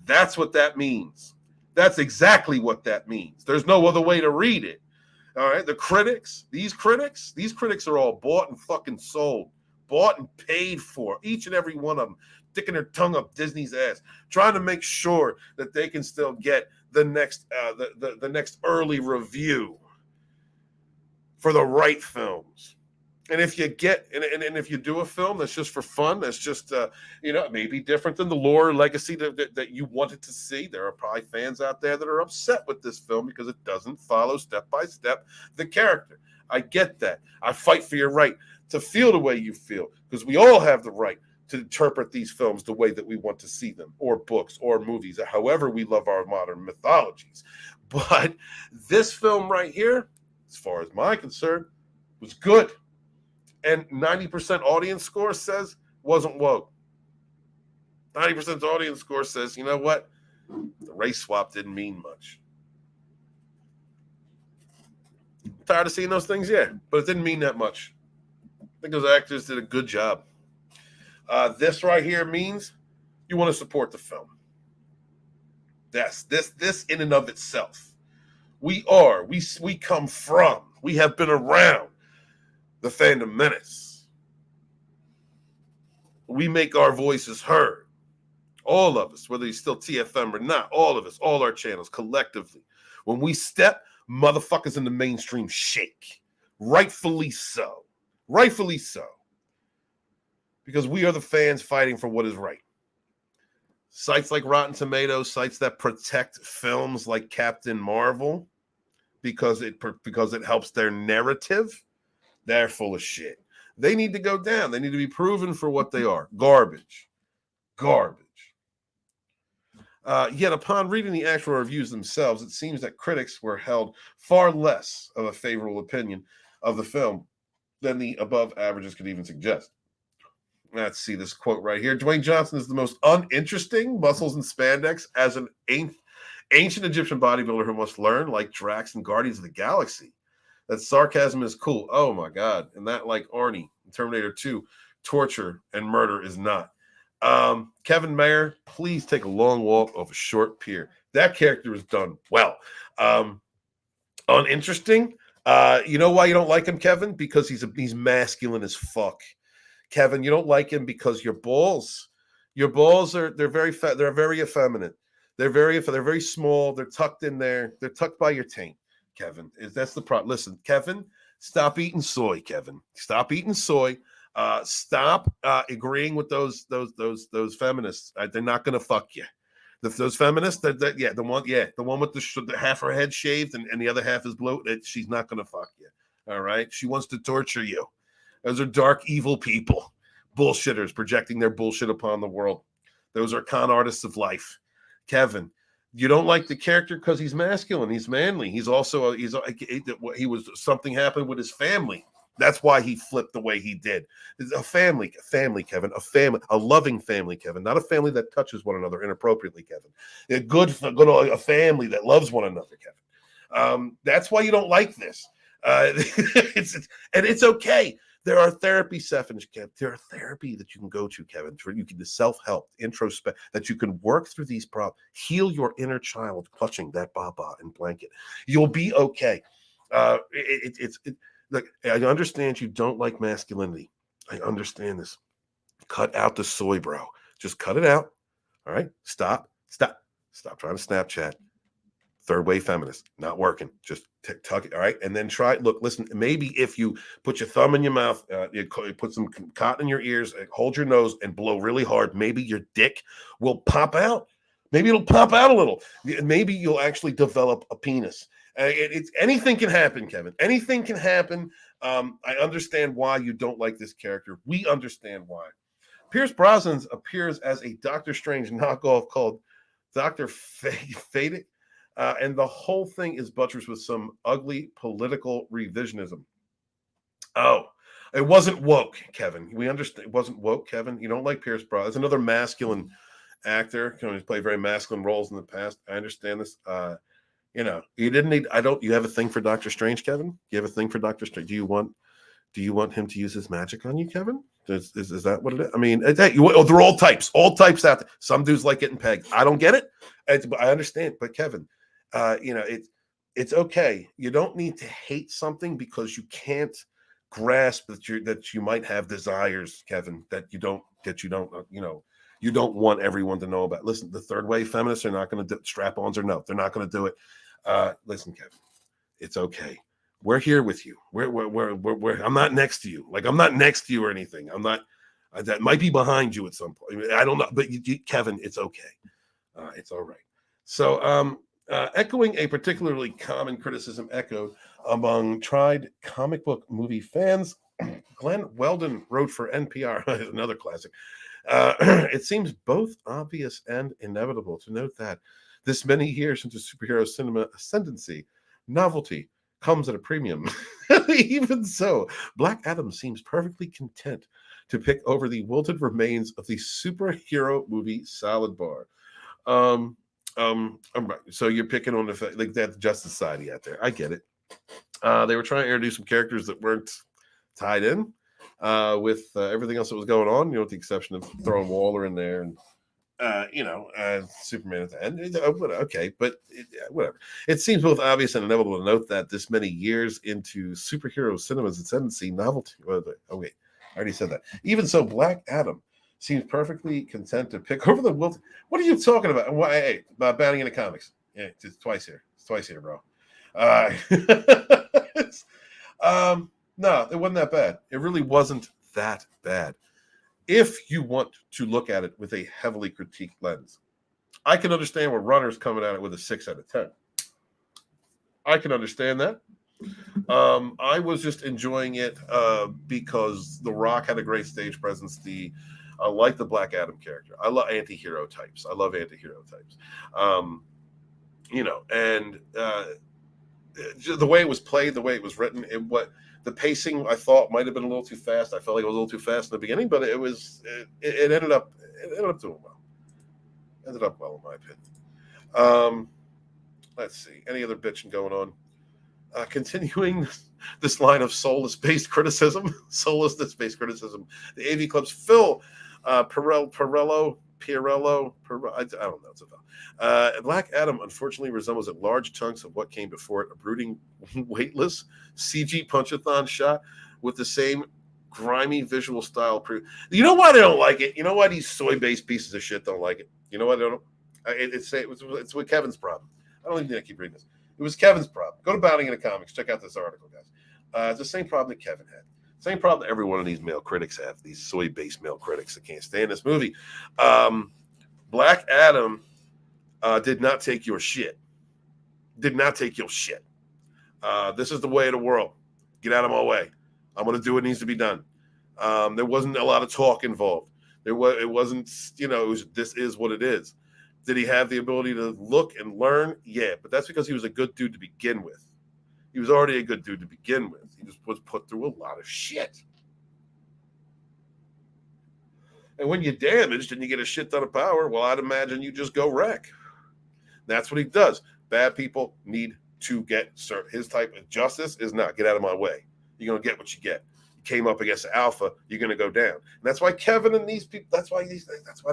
That's what that means. That's exactly what that means. There's no other way to read it. All right, the critics, these critics are all bought and fucking sold, bought and paid for, each and every one of them, sticking their tongue up Disney's ass, trying to make sure that they can still get the next early review for the right films. And if you get and if you do a film that's just for fun, that's just maybe different than the lore legacy that you wanted to see, there are probably fans out there that are upset with this film because it doesn't follow step by step the character. I get that. I fight for your right to feel the way you feel, because we all have the right to interpret these films the way that we want to see them, or books or movies, or however we love our modern mythologies. But this film right here, as far as my concern, was good. And 90% audience score says wasn't woke. 90% audience score says, you know what? The race swap didn't mean much. Tired of seeing those things? Yeah, but it didn't mean that much. I think those actors did a good job. This right here means you want to support the film. That's this in and of itself. We come from, we have been around the Fandom Menace. We make our voices heard. All of us, whether you're still TFM or not, all of us, all our channels collectively. When we step, motherfuckers in the mainstream shake. Rightfully so. Rightfully so. Because we are the fans fighting for what is right. Sites like Rotten Tomatoes, sites that protect films like Captain Marvel because it helps their narrative, they're full of shit. They need to go down. They need to be proven for what they are. Garbage. Yet upon reading the actual reviews themselves, it seems that critics were held far less of a favorable opinion of the film than the above averages could even suggest. Let's see this quote right here. Dwayne Johnson is the most uninteresting muscles and spandex as an ancient Egyptian bodybuilder who must learn, like Drax and Guardians of the Galaxy, that sarcasm is cool. Oh my God. And that, like Arnie in Terminator 2, torture and murder is not. Kevin Mayer, please take a long walk off a short pier. That character is done well. Uninteresting. You know why you don't like him, Kevin? Because he's masculine as fuck. Kevin, you don't like him because your balls are they're very effeminate. They're very small. They're tucked in there. They're tucked by your taint. Kevin, that's the problem. Listen, Kevin, stop eating soy. Kevin, stop eating soy. Stop agreeing with those feminists. They're not gonna fuck you. Those feminists, the one with the half her head shaved and the other half is blue. She's not gonna fuck you. All right, she wants to torture you. Those are dark, evil people, bullshitters projecting their bullshit upon the world. Those are con artists of life. Kevin, you don't like the character because he's masculine, he's manly. He was something happened with his family. That's why he flipped the way he did. It's a family, Kevin, a loving family, Kevin, not a family that touches one another inappropriately, Kevin. A family that loves one another, Kevin. That's why you don't like this. It's okay. There are therapy sessions, Kevin. There are therapy that you can go to, Kevin. You can do self-help, introspect, that you can work through these problems, heal your inner child, clutching that baba and blanket. You'll be okay. Look, I understand you don't like masculinity. I understand this. Cut out the soy, bro. Just cut it out. All right? Stop trying to Snapchat. Third wave feminist, not working. Just tuck it, all right? And then listen, maybe if you put your thumb in your mouth, you put some cotton in your ears, hold your nose and blow really hard, maybe your dick will pop out. Maybe it'll pop out a little. Maybe you'll actually develop a penis. Anything can happen, Kevin. Anything can happen. I understand why you don't like this character. We understand why. Pierce Brosnan appears as a Doctor Strange knockoff called Dr. Fadek. And the whole thing is buttressed with some ugly political revisionism. Oh, it wasn't woke, Kevin. We understand it wasn't woke, Kevin. You don't like Pierce Brosnan. There's another masculine actor. He's played very masculine roles in the past. I understand this. You didn't need. You have a thing for Doctor Strange, Kevin? You have a thing for Doctor Strange? Do you want him to use his magic on you, Kevin? Is that what it is? I mean, they're all types out there. Some dudes like getting pegged. I don't get it. I understand, but Kevin. It's okay. You don't need to hate something because you can't grasp that you might have desires, Kevin, that you don't want everyone to know about. Listen, the third wave feminists are not going to strap-ons or no, they're not going to do it. Listen, Kevin, it's okay. We're here with you. We're I'm not next to you. Like I'm not next to you or anything. I'm not. That might be behind you at some point. I don't know, but Kevin, it's okay. It's all right. So, echoing a particularly common criticism echoed among tried comic book movie fans, Glenn Weldon wrote for NPR, another classic. It seems both obvious and inevitable to note that this many years into superhero cinema ascendancy, novelty comes at a premium. Even so, Black Adam seems perfectly content to pick over the wilted remains of the superhero movie salad bar. So you're picking on that Justice Society out there. I get it. They were trying to introduce some characters that weren't tied in with everything else that was going on, with the exception of throwing Waller in there and Superman at the end. Okay, but whatever. It seems both obvious and inevitable to note that this many years into superhero cinema's ascendancy, novelty. Oh wait, I already said that. Even so, Black Adam seems perfectly content to pick over the Wilton. What are you talking about? Why? Hey, about batting in the comics. Yeah, it's twice here. It's twice here, bro. No, it wasn't that bad. It really wasn't that bad. If you want to look at it with a heavily critiqued lens, I can understand where runners coming at it with a 6 out of 10. I can understand that. I was just enjoying it because The Rock had a great stage presence. I like the Black Adam character. I love anti-hero types. And the way it was played, the way it was written, the pacing I thought might have been a little too fast. I felt like it was a little too fast in the beginning, but it ended up doing well. Ended up well, in my opinion. Let's see. Any other bitching going on? Continuing this line of soulless-based criticism. The AV Club's Phil Pirello. I don't know. It's a Black Adam unfortunately resembles at large chunks of what came before it, a brooding, weightless CG punchathon shot with the same grimy visual style. You know why they don't like it? You know why these soy-based pieces of shit don't like it? You know why they don't? It's with Kevin's problem. I don't even need to keep reading this. It was Kevin's problem. Go to Bounding in the Comics. Check out this article, guys. It's the same problem that Kevin had. Same problem that every one of these male critics have. These soy-based male critics that can't stand this movie. Black Adam did not take your shit. This is the way of the world. Get out of my way. I'm going to do what needs to be done. There wasn't a lot of talk involved. It wasn't, this is what it is. Did he have the ability to look and learn? Yeah, but that's because he was a good dude to begin with. He was already a good dude to begin with. He just was put through a lot of shit. And when you're damaged and you get a shit ton of power, well, I'd imagine you just go wreck. That's what he does. Bad people need to get served. His type of justice is not get out of my way. You're going to get what you get. You came up against the alpha, you're going to go down. And that's why Kevin and these people, that's why they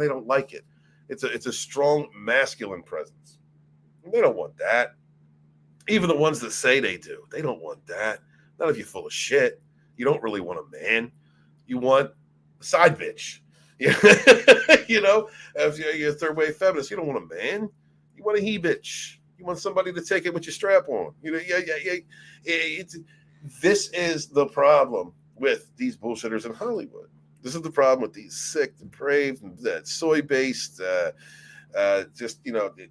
don't like it. It's a strong masculine presence. And they don't want that. Even the ones that say they do, they don't want that. Not if you're full of shit. You don't really want a man. You want a side bitch. If you're a third wave feminist, you don't want a man. You want a he bitch. You want somebody to take it with your strap on. This is the problem with these bullshitters in Hollywood. This is the problem with these sick, depraved, soy-based,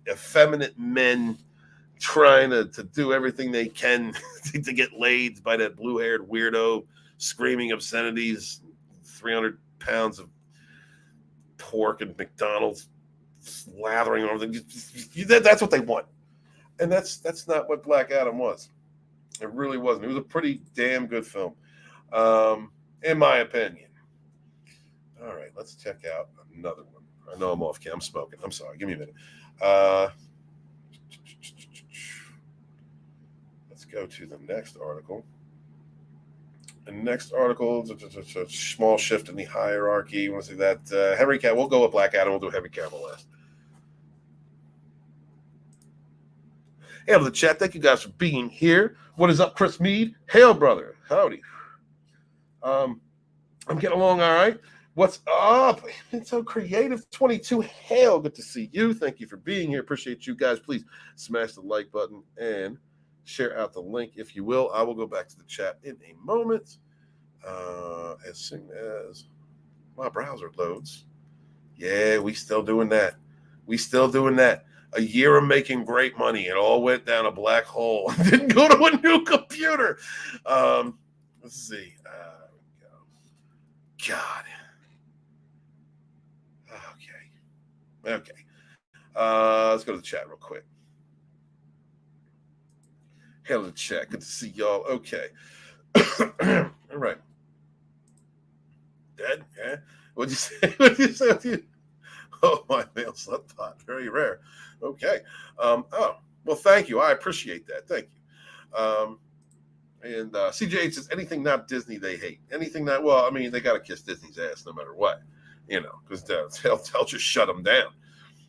effeminate men trying to do everything they can to get laid by that blue-haired weirdo screaming obscenities, 300 pounds of pork and McDonald's slathering over them. That's what they want. And that's not what Black Adam was. It really wasn't. It was a pretty damn good film, in my opinion. All right, let's check out another one. I know I'm off camera. I'm smoking. I'm sorry. Give me a minute. Let's go to the next article. The next article is a small shift in the hierarchy. You want to see that? Henry Cavill. We'll go with Black Adam. We'll do Henry Cavill last. Hail to the chat. Thank you guys for being here. What is up, Chris Mead? Hail, brother. Howdy. I'm getting along all right. What's up? It's so creative. 22. Hail. Good to see you. Thank you for being here. Appreciate you guys. Please smash the like button and share out the link if you will. I will go back to the chat in a moment as soon as my browser loads. Yeah, we still doing that. A year of making great money. It all went down a black hole. Didn't go to a new computer. Let's see. God. Okay. Let's go to the chat real quick. Hail to the chat. Good to see y'all. Okay. All right. Dead? Yeah. What'd you say? Oh, my male slept pot. Very rare. Okay. Well, thank you. I appreciate that. Thank you. And CJ says, anything not Disney, they hate. Anything not, well, I mean, they got to kiss Disney's ass no matter what, because they'll just shut them down.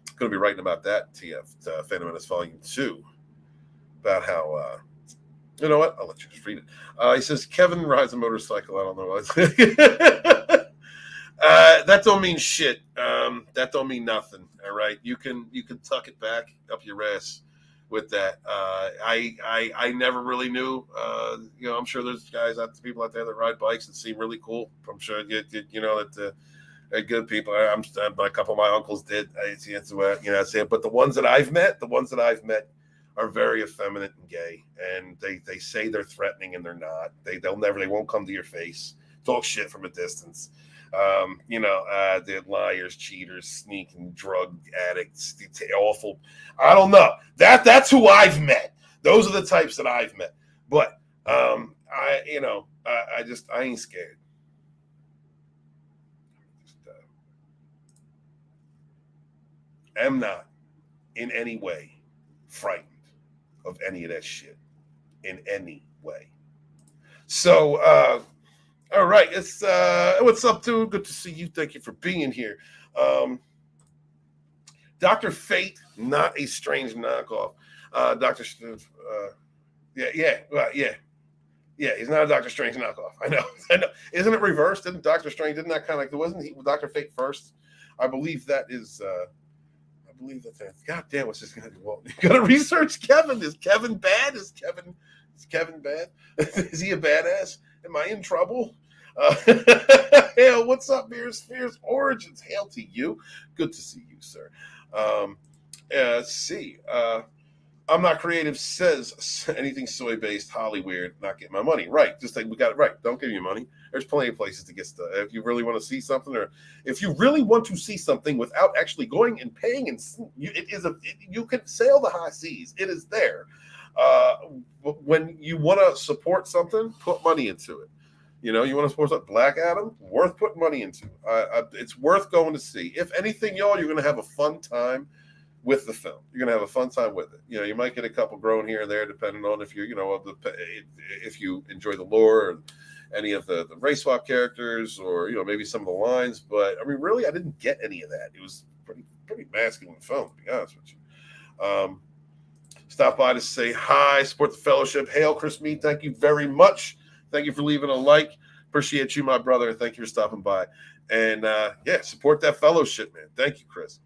I'm going to be writing about that, Fandom Menace Volume 2, about how, you know what? I'll let you just read it. He says, Kevin rides a motorcycle. I don't know what That don't mean shit. That don't mean nothing. All right, you can tuck it back up your ass with that. I never really knew. I'm sure there's people out there that ride bikes that seem really cool. I'm sure that they're good people. A couple of my uncles did. But the ones that I've met are very effeminate and gay, and they say they're threatening and they're not. They won't come to your face. Talk shit from a distance. They're liars, cheaters, sneaking drug addicts, awful. I don't know. That's who I've met. Those are the types that I've met. But I ain't scared. I'm not in any way frightened of any of that shit in any way. So, all right, it's what's up, dude? Good to see you. Thank you for being here. Dr. Fate, not a strange knockoff. He's not a Doctor Strange knockoff. I know. Isn't it reversed? Didn't Doctor Strange, didn't that kind of like, wasn't he Dr. Fate first? I believe that is. God damn, what's this gonna do? Well, you gotta research Kevin. Is Kevin bad? Is Kevin bad? Is he a badass? Am I in trouble? Hail, what's up, Fierce Origins? Hail to you. Good to see you, sir. Let's see. I'm not creative says anything soy-based, Hollyweird, not getting my money. Right. Just like we got it right. Don't give you money. There's plenty of places to get stuff. If you really want to see something, or if you really want to see something without actually going and paying, and you can sail the high seas. It is there. When you want to support something, put money into it. You want to support something, Black Adam, worth putting money into. It's worth going to see. If anything, y'all, you're going to have a fun time with the film. You're going to have a fun time with it. You might get a couple grown here and there, depending on if if you enjoy the lore or any of the race swap characters, or maybe some of the lines. But I mean, really, I didn't get any of that. It was pretty masculine film, to be honest with you. Stop by to say hi, support the fellowship. Hail, Chris Mead. Thank you very much. Thank you for leaving a like. Appreciate you, my brother. Thank you for stopping by. And support that fellowship, man. Thank you, Chris.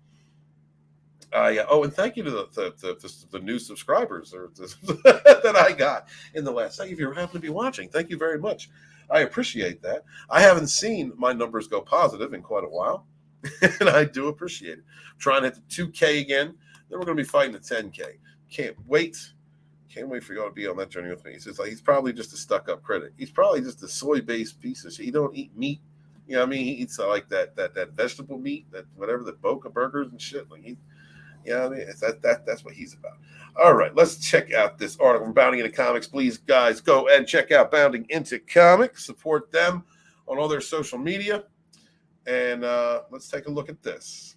And thank you to the new subscribers that I got in the last. Thank you if you happen to be watching. Thank you very much. I appreciate that. I haven't seen my numbers go positive in quite a while, and I do appreciate it. I'm trying to hit the 2K again. Then we're going to be fighting the 10K. Can't wait for y'all to be on that journey with me. He's probably just a stuck-up critic. He's probably just a soy-based piece of shit. He don't eat meat. You know what I mean? He eats like that vegetable meat, that whatever, the Boca burgers and shit. Like that's what he's about. All right, let's check out this article from Bounding Into Comics. Please, guys, go and check out Bounding Into Comics. Support them on all their social media. And let's take a look at this.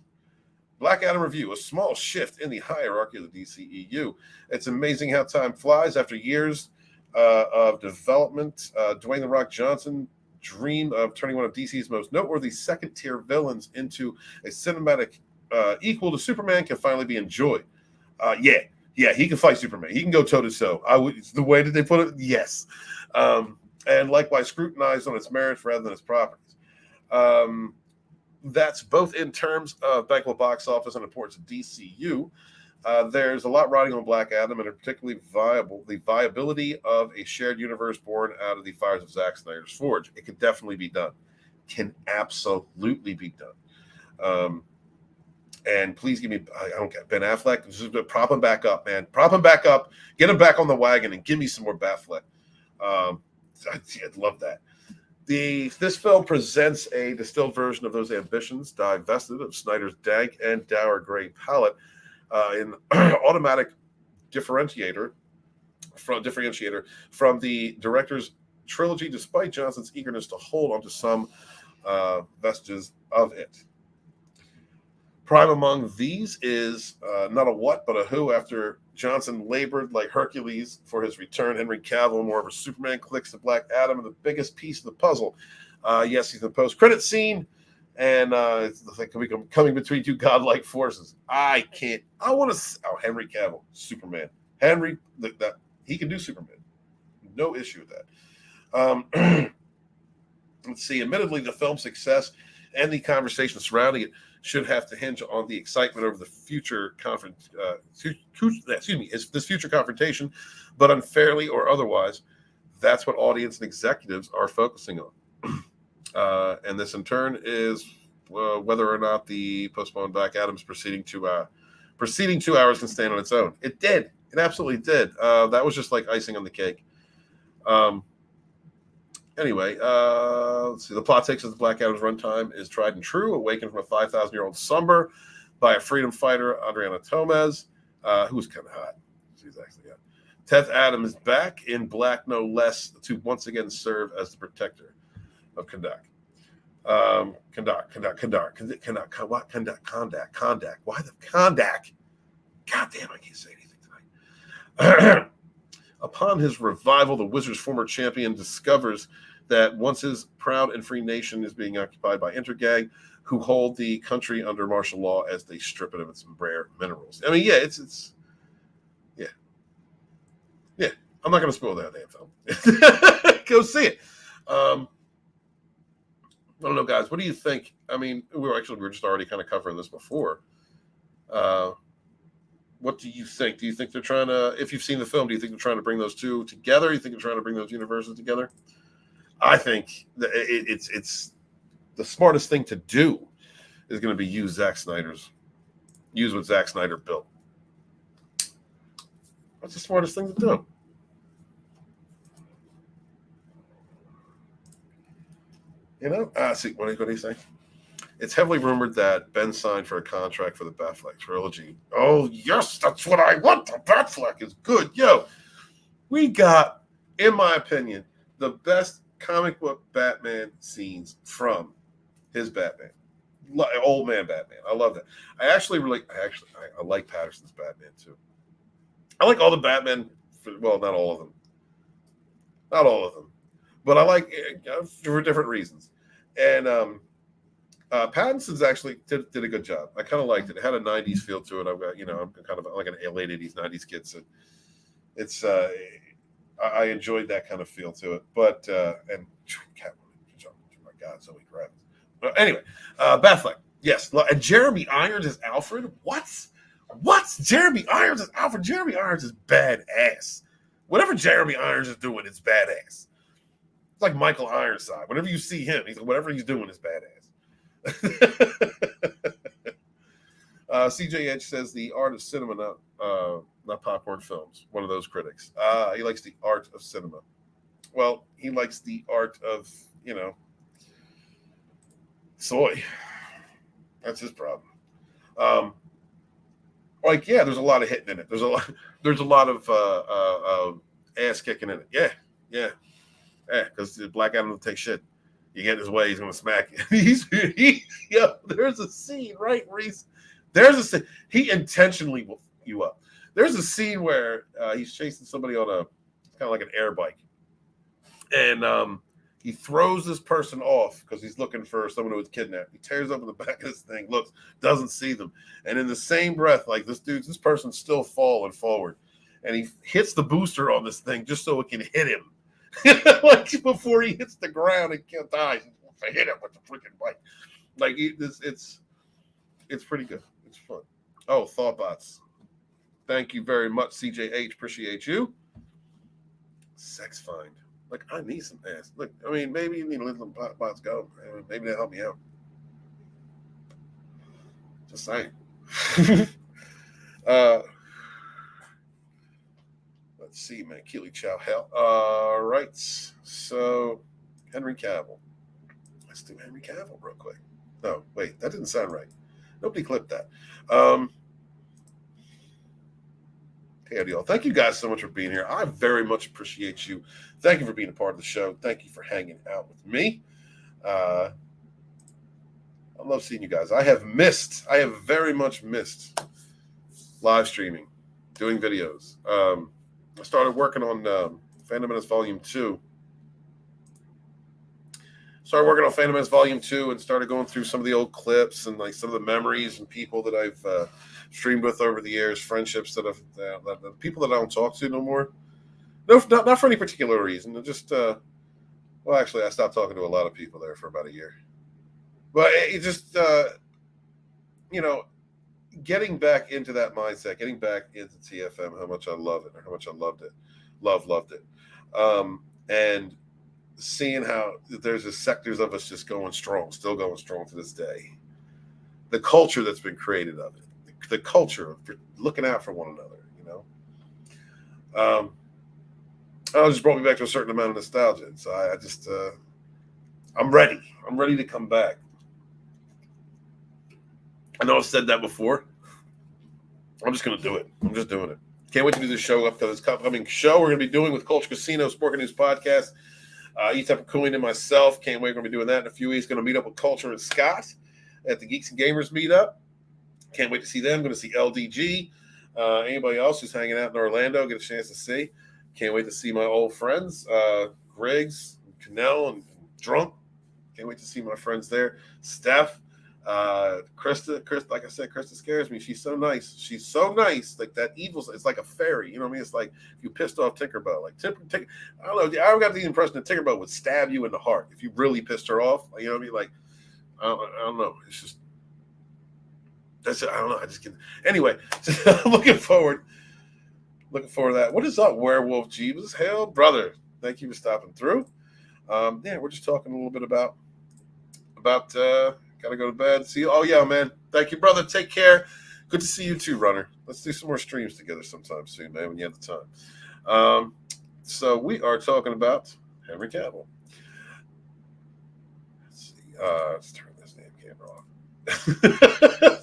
Black Adam review, a small shift in the hierarchy of the DCEU. It's amazing how time flies. After years of development, Dwayne The Rock Johnson dream of turning one of DC's most noteworthy second-tier villains into a cinematic equal to Superman can finally be enjoyed. He can fight Superman. He can go toe-to-toe. The way that they put it, yes. And likewise scrutinized on its merits rather than its properties. That's both in terms of bankable box office and importance of DCU. There's a lot riding on Black Adam, and particularly the viability of a shared universe born out of the fires of Zack Snyder's Forge. It can definitely be done. Can absolutely be done. And please give me, I don't care, Ben Affleck, just prop him back up, man. Prop him back up, get him back on the wagon, and give me some more Batfleck. I'd love that. This film presents a distilled version of those ambitions, divested of Snyder's dank and dour gray palette, in automatic differentiator from the director's trilogy, despite Johnson's eagerness to hold onto some vestiges of it. Prime among these is not a what, but a who. After Johnson labored like Hercules for his return, Henry Cavill, more of a Superman, clicks to Black Adam, and the biggest piece of the puzzle. Yes, he's in the post-credit scene, and it's like coming between two godlike forces. I want to. Oh, Henry Cavill, Superman. Henry, that he can do Superman. No issue with that. Let's see. Admittedly, the film's success and the conversation surrounding it should have to hinge on the excitement over the future this future confrontation, but unfairly or otherwise, that's what audience and executives are focusing on. And this in turn is whether or not the postponed Black Adam's preceding 2 hours can stand on its own. It did. It absolutely did. That was just like icing on the cake. Anyway, let's see. The plot takes as the Black Adam's runtime is tried and true, awakened from a 5,000-year-old slumber by a freedom fighter, Adriana Tomez, who's kind of hot. She's actually hot. Teth Adam is back in black, no less, to once again serve as the protector of Kandak. Kandak. Why the Kandak? God damn, I can't say anything tonight. Upon his revival, the Wizards' former champion discovers that once his proud and free nation is being occupied by intergang, who hold the country under martial law as they strip it of its rare minerals. I mean, yeah, it's yeah. I'm not going to spoil that damn film. Go see it. I don't know, guys. What do you think? I mean, we were just already kind of covering this before. What do you think? Do you think they're trying to, if you've seen the film, do you think they're trying to bring those two together? You think they're trying to bring those universes together? I think that it's the smartest thing to do is going to be use what Zack Snyder built. What's the smartest thing to do? You know, see, what do you say? It's heavily rumored that Ben signed for a contract for the Batfleck trilogy. Oh, yes, that's what I want. The Batfleck is good. Yo, we got, in my opinion, the best comic book Batman scenes from his Batman. Old man Batman. I love that. I like Patterson's Batman, too. I like all the Batman. Well, not all of them. Not all of them. But I like for different reasons. And Pattinson's actually did a good job. I kind of liked it. It had a 90s feel to it. I'm kind of like a late 80s, 90s kid. So it's I enjoyed that kind of feel to it. But and Catwoman, oh my God, Zoe Kravitz. But anyway, Batfleck, yes. And Jeremy Irons as Alfred. What? Jeremy Irons as Alfred? Jeremy Irons is badass. Whatever Jeremy Irons is doing, it's badass. It's like Michael Ironside. Whenever you see him, whatever he's doing is badass. CJ Edge says the art of cinema, not popcorn films. One of those critics. He likes the art of cinema. Well, he likes the art of, soy. That's his problem. There's a lot of hitting in it. There's a lot of ass kicking in it. Yeah. Because the Black Adam will take shit. You get in his way, he's gonna smack you. There's a scene, right? Where he intentionally will you up. There's a scene where he's chasing somebody on a kind of like an air bike, and he throws this person off because he's looking for someone who was kidnapped. He tears open the back of this thing, looks, doesn't see them, and in the same breath, like this person's still falling forward, and he hits the booster on this thing just so it can hit him. Like before he hits the ground and can't die, he hit him with the freaking bike. Like it's pretty good. It's fun. Oh, Thoughtbots. Thank you very much, CJH. Appreciate you. Sex find. Like I need some ass. Look, I mean, maybe you need to let them bots go. Maybe they'll help me out. Just saying. Let's see, man. Keely Chow. Hell. All right. So, Henry Cavill. Let's do Henry Cavill real quick. No, wait. That didn't sound right. Nobody clipped that. Okay, y'all. Thank you guys so much for being here. I very much appreciate you. Thank you for being a part of the show. Thank you for hanging out with me. I love seeing you guys. I have very much missed live streaming, doing videos. I started working on Fandom Menace Volume 2. Started working on Fandom Menace Volume 2 and started going through some of the old clips and like some of the memories and people that I've streamed with over the years, friendships that have people that I don't talk to no more. No, not for any particular reason. Just actually, I stopped talking to a lot of people there for about a year. But it just, getting back into that mindset, getting back into TFM, how much I love it, or how much I loved it, loved it, and seeing how there's just sectors of us just going strong, still going strong to this day. The culture that's been created of it, the culture of looking out for one another, it just brought me back to a certain amount of nostalgia. So I just, I'm ready. I'm ready to come back. I know I've said that before. I'm just going to do it. I'm just doing it. Can't wait to do this show up to this upcoming show we're going to be doing with Culture Casino Sport News Podcast. Etap Cooley and myself. Can't wait. We're going to be doing that in a few weeks. Going to meet up with Culture and Scott at the Geeks and Gamers Meetup. Can't wait to see them. Going to see LDG. Anybody else who's hanging out in Orlando, get a chance to see. Can't wait to see my old friends, Griggs, Cannell, and Drunk. Can't wait to see my friends there. Steph. Krista, like I said, Krista scares me. She's so nice. She's so nice. Like that evil. It's like a fairy. You know what I mean? It's like if you pissed off Tinkerbell. Like I don't know. I got the impression that Tinkerbell would stab you in the heart if you really pissed her off. You know what I mean? Like I don't know. It's just that's it. I don't know. I just get anyway. Looking forward to that. What is up, Werewolf Jeeves? Hell, brother. Thank you for stopping through. We're just talking a little bit about. Gotta go to bed. See you. Oh, yeah, man. Thank you, brother. Take care. Good to see you too, Runner. Let's do some more streams together sometime soon, man, when you have the time. So we are talking about Henry Cavill. Let's see. Let's turn this damn camera off.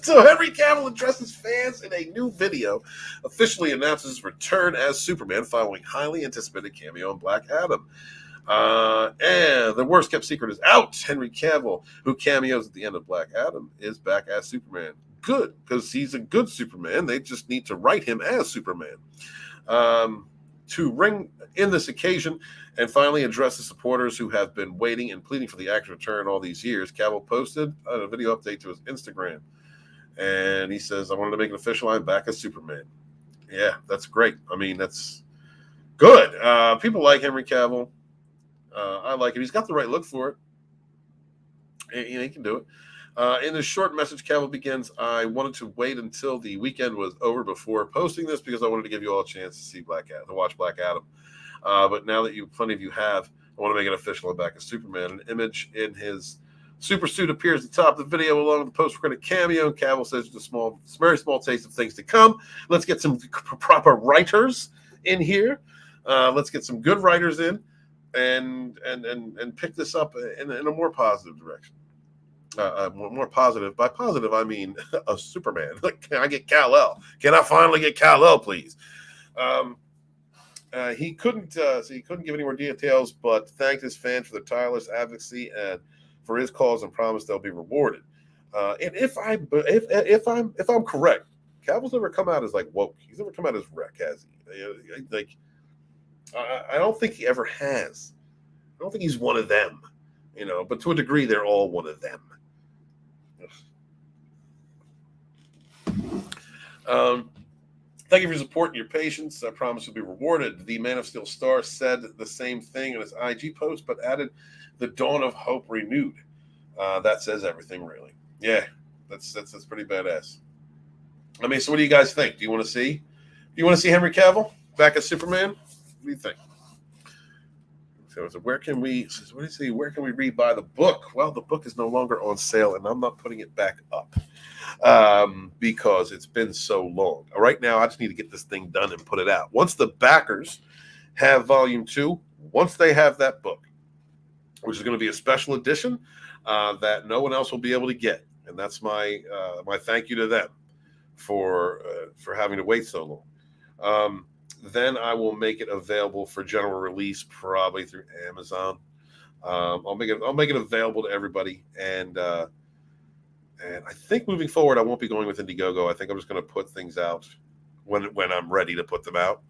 So Henry Cavill addresses fans in a new video, officially announces his return as Superman following highly anticipated cameo in Black Adam. And the worst kept secret is out. Henry Cavill, who cameos at the end of Black Adam, is back as Superman. Good, because he's a good Superman. They just need to write him as Superman. To ring in this occasion and finally address the supporters who have been waiting and pleading for the actor to return all these years, Cavill posted a video update to his Instagram. And he says, I wanted to make it official. I'm back as Superman. Yeah, that's great. I mean, that's good. People like Henry Cavill. I like it. He's got the right look for it. He can do it. In this short message, Cavill begins, I wanted to wait until the weekend was over before posting this because I wanted to give you all a chance to see to watch Black Adam. But now that plenty of you have, I want to make it official. I'm back as Superman. An image in his super suit appears at the top of the video along with the post-credit cameo. And Cavill says it's a very small taste of things to come. Let's get some proper writers in here. Let's get some good writers in. And pick this up in a more positive direction. More positive. By positive, I mean a Superman. Can I get Kal-El? Can I finally get Kal-El, please? He couldn't give any more details, but thanked his fans for their tireless advocacy and for his cause and promised they'll be rewarded. And if I'm correct, Cavill's never come out as like woke. He's never come out as wreck, has he? Like. I don't think he ever has. I don't think he's one of them, but to a degree, they're all one of them. Thank you for your support and your patience. I promise you'll be rewarded. The Man of Steel star said the same thing in his IG post, but added the dawn of hope renewed. That says everything, really. Yeah, that's pretty badass. I mean, so what do you guys think? Do you want to see Henry Cavill back as Superman? What do you think? So where can we read by the book? Well, the book is no longer on sale, and I'm not putting it back up because it's been so long. Right now, I just need to get this thing done and put it out. Once the backers have Volume 2, once they have that book, which is going to be a special edition that no one else will be able to get, and that's my thank you to them for having to wait so long. Then I will make it available for general release, probably through Amazon. I'll make it available to everybody, and I think moving forward, I won't be going with Indiegogo. I think I'm just going to put things out when I'm ready to put them out,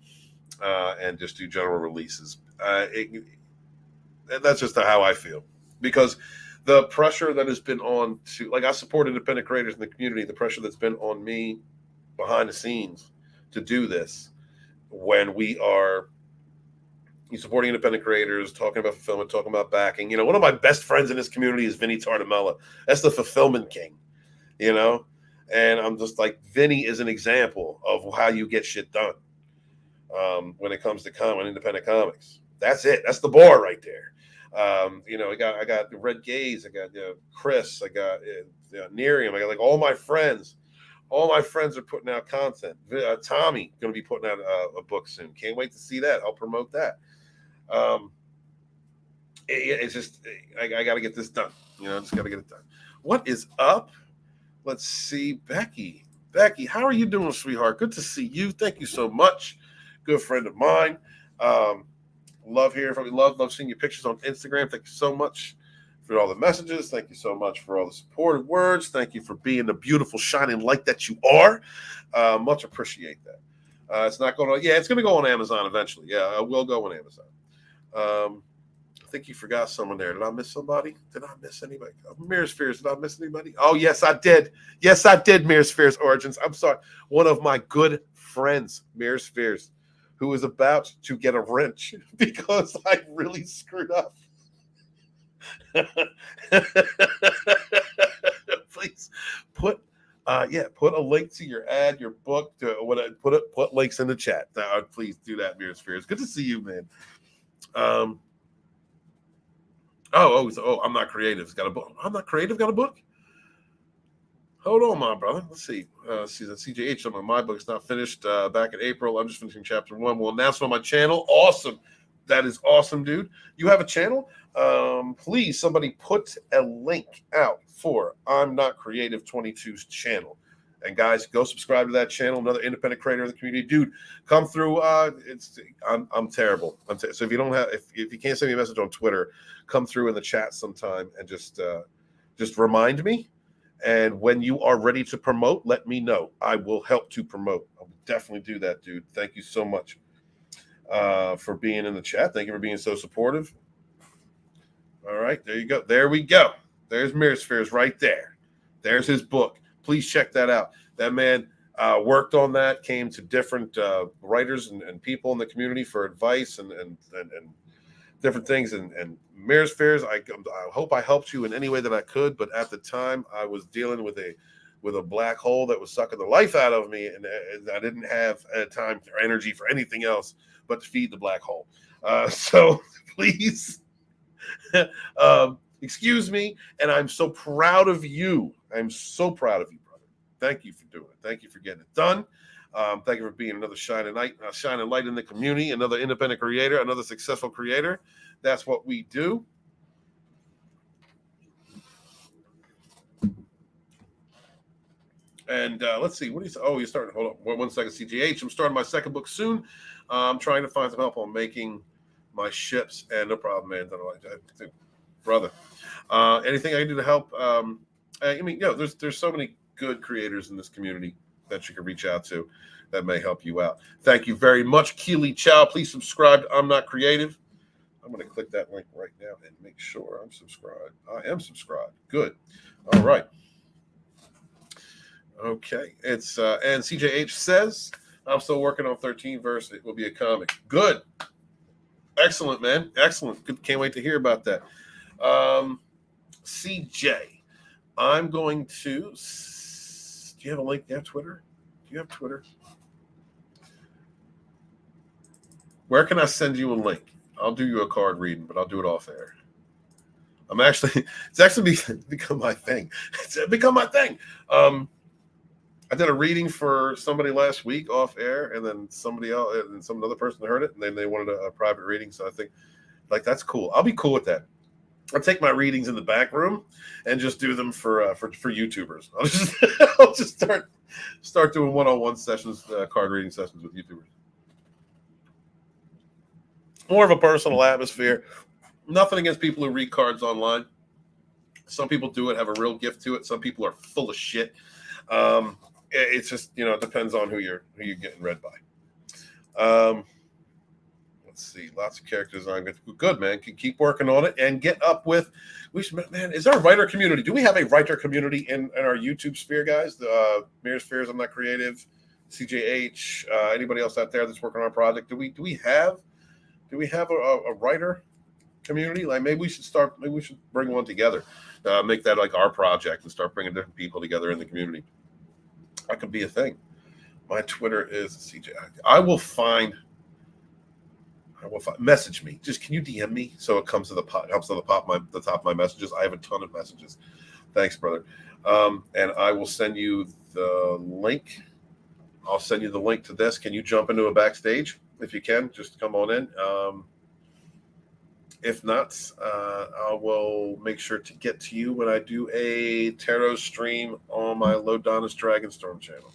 and just do general releases. That's just how I feel, because the pressure that has been on I support independent creators in the community. The pressure that's been on me behind the scenes to do this. When we are He's supporting independent creators, talking about fulfillment, talking about backing. You know, one of my best friends in this community is Vinny Tartamella. That's the fulfillment king, you know? And I'm just like, Vinny is an example of how you get shit done when it comes to independent comics. That's it. That's the bar right there. You know, I got the Red Gaze, I got Chris, I got Nerium, I got like all my friends. All my friends are putting out content. Tommy going to be putting out a book soon. Can't wait to see that. I'll promote that. It's just I got to get this done. You know, just got to get it done. What is up? Let's see, Becky. Becky, how are you doing, sweetheart? Good to see you. Thank you so much. Good friend of mine. Love hearing from you. Love seeing your pictures on Instagram. Thank you so much for all the messages. Thank you so much for all the supportive words. Thank you for being the beautiful shining light that you are. Much appreciate that. It's not going on. Yeah, it's going to go on Amazon eventually. Yeah, I will go on Amazon. I think you forgot someone there. Did I miss somebody? Did I miss anybody? Mirror Spheres, did I miss anybody? Oh, yes, I did. Yes, I did, Mirror Spheres Origins. I'm sorry. One of my good friends, Mirror Spheres, who is about to get a wrench because I really screwed up. Please put a link to your ad, your book, to put links in the chat. Please do that, Mirror Spheres. Good to see you, man. I'm not creative. It's got a book. I'm not creative. Got a book. Hold on, my brother. Let's see. See that CJH. Some of my book's not finished. Back in April, I'm just finishing chapter 1. We'll announce it on my channel. Awesome. That is awesome, dude. You have a channel? Please, somebody put a link out for I'm Not Creative 22's channel. And guys, go subscribe to that channel. Another independent creator in the community, dude. Come through. I'm terrible. So if you don't have, if you can't send me a message on Twitter, come through in the chat sometime and just remind me. And when you are ready to promote, let me know. I will help to promote. I will definitely do that, dude. Thank you so much for being in the chat. Thank you for being so supportive. All right, there you go. There we go. There's Mirror Spheres right there. There's his book. Please check that out. That man worked on that, came to different writers and people in the community for advice and different things. And Mirror Spheres, I hope I helped you in any way that I could. But at the time, I was dealing with a black hole that was sucking the life out of me, and I didn't have time or energy for anything else but to feed the black hole. So please. Excuse me, and I'm so proud of you. I'm so proud of you, brother. Thank you for doing it. Thank you for getting it done. Thank you for being another shining light in the community, another independent creator, another successful creator. That's what we do. And let's see. What do you say? Oh, you're starting. Hold on 1 second, CGH. I'm starting my second book soon. I'm trying to find some help on making my ships. And no problem, man. Brother. Anything I can do to help? I mean, there's so many good creators in this community that you can reach out to that may help you out. Thank you very much, Keely Chow. Please subscribe to I'm Not Creative. I'm going to click that link right now and make sure I'm subscribed. I am subscribed. Good. All right. Okay. It's and CJH says I'm still working on 13 verse. It will be a comic. Good. Excellent, man. Excellent. Good. Can't wait to hear about that. CJ, I'm going to. Do you have a link? Do you have Twitter? Do you have Twitter? Where can I send you a link? I'll do you a card reading, but I'll do it off air. It's actually become my thing. It's become my thing. I did a reading for somebody last week off air, and then somebody else and some other person heard it, and then they wanted a private reading. So I think that's cool. I'll be cool with that. I'll take my readings in the back room and just do them for YouTubers. I'll just start doing one-on-one sessions, card reading sessions with YouTubers. More of a personal atmosphere. Nothing against people who read cards online. Some people do it, have a real gift to it. Some people are full of shit. It's just, it depends on who you're getting read by. Let's see, lots of character design. Good, man. Keep working on it and get up with. Man, is there a writer community? Do we have a writer community in our YouTube sphere, guys? The Mirror Spheres, I'm Not Creative, CJH, anybody else out there that's working on a project? Do we have Do we have a writer community? Like maybe we should bring one together, make that like our project and start bringing different people together in the community. That could be a thing. My Twitter is CJ. I will find. Message me. Just can you DM me so it comes to the top of my messages? I have a ton of messages. Thanks, brother. And I will send you the link. I'll send you the link to this. Can you jump into a backstage if you can? Just come on in. If not, I will make sure to get to you when I do a tarot stream on my Lodonis Dragonstorm channel.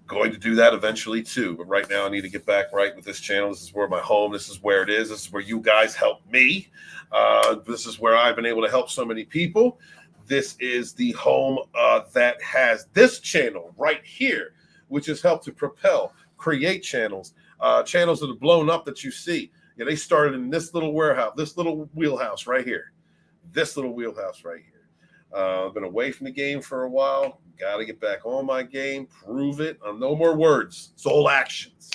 Going to do that eventually too, but right now I need to get back right with this channel. This is where my home. This is where it is. This is where you guys help me. This is where I've been able to help so many people. This is the home that has this channel right here, which has helped to propel, create channels that have blown up that you see. Yeah, they started in this little warehouse, this little wheelhouse right here, I've been away from the game for a while. Got to get back on my game, prove it. No more words. It's all actions.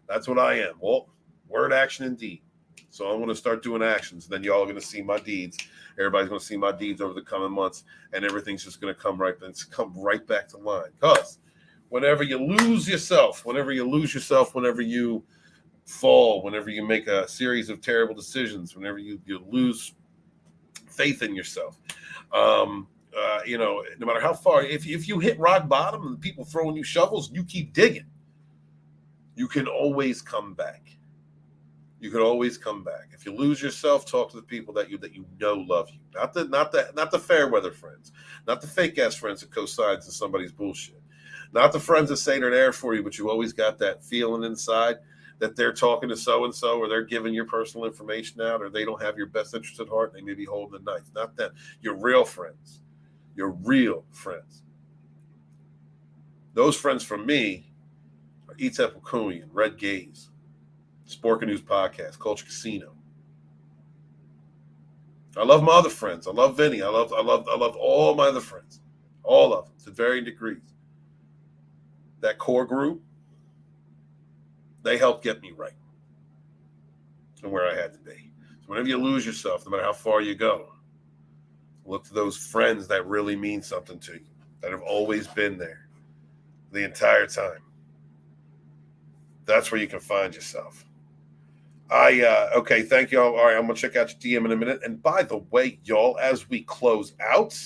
That's what I am. Well, word, action, and deed. So I'm going to start doing actions. Then y'all are going to see my deeds. Everybody's going to see my deeds over the coming months, and everything's just going to come right back to line. Because whenever you lose yourself, whenever you fall, whenever you make a series of terrible decisions, whenever you lose faith in yourself, no matter how far, if you hit rock bottom and people throwing you shovels, you keep digging. You can always come back. If you lose yourself, talk to the people that you know love you. Not the fair weather friends, not the fake ass friends that co-signs to somebody's bullshit. Not the friends that say they're there for you, but you always got that feeling inside that they're talking to so-and-so, or they're giving your personal information out, or they don't have your best interest at heart. They may be holding a knife. Not that. Your real friends. Those friends from me are Etep Wakunian, Red Gaze, Sporka News Podcast, Culture Casino. I love my other friends. I love Vinny. I love all my other friends. All of them to varying degrees. That core group, they helped get me right and where I had to be. So whenever you lose yourself, no matter how far you go, look to those friends that really mean something to you, that have always been there the entire time. That's where you can find yourself. Okay, thank you all. All right, I'm going to check out your DM in a minute. And by the way, y'all, as we close out,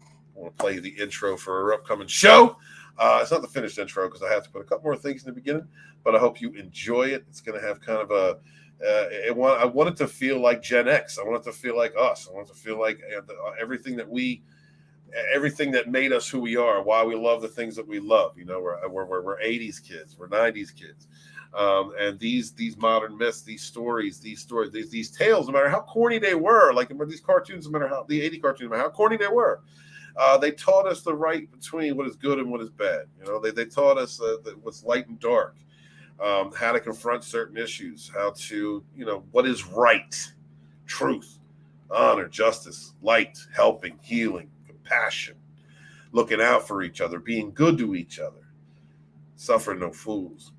I want to play the intro for our upcoming show. It's not the finished intro because I have to put a couple more things in the beginning, but I hope you enjoy it. It's going to have kind of I want it to feel like Gen X. I want it to feel like us. I want it to feel like everything that made us who we are, why we love the things that we love. You know, we're 80s kids, we're 90s kids. And these modern myths, these stories, these tales, no matter how corny they were, like these cartoons, no matter how the 80 cartoons, no matter how corny they were, they taught us the right between what is good and what is bad. You know, they taught us what's light and dark, how to confront certain issues, how to, what is right, truth, honor, justice, light, helping, healing, compassion, looking out for each other, being good to each other, suffering no fools.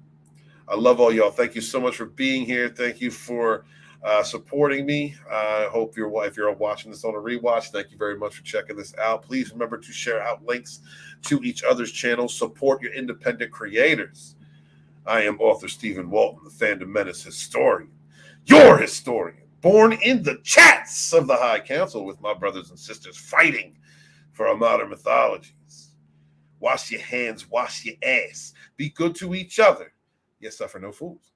I love all y'all. Thank you so much for being here. Thank you for supporting me. I hope if you're watching this on a rewatch, thank you very much for checking this out. Please remember to share out links to each other's channels. Support your independent creators. I am author Stephen Walton, the Fandom Menace historian, your historian, born in the chats of the High Council with my brothers and sisters fighting for our modern mythologies. Wash your hands, wash your ass. Be good to each other. Yes, suffer no fools.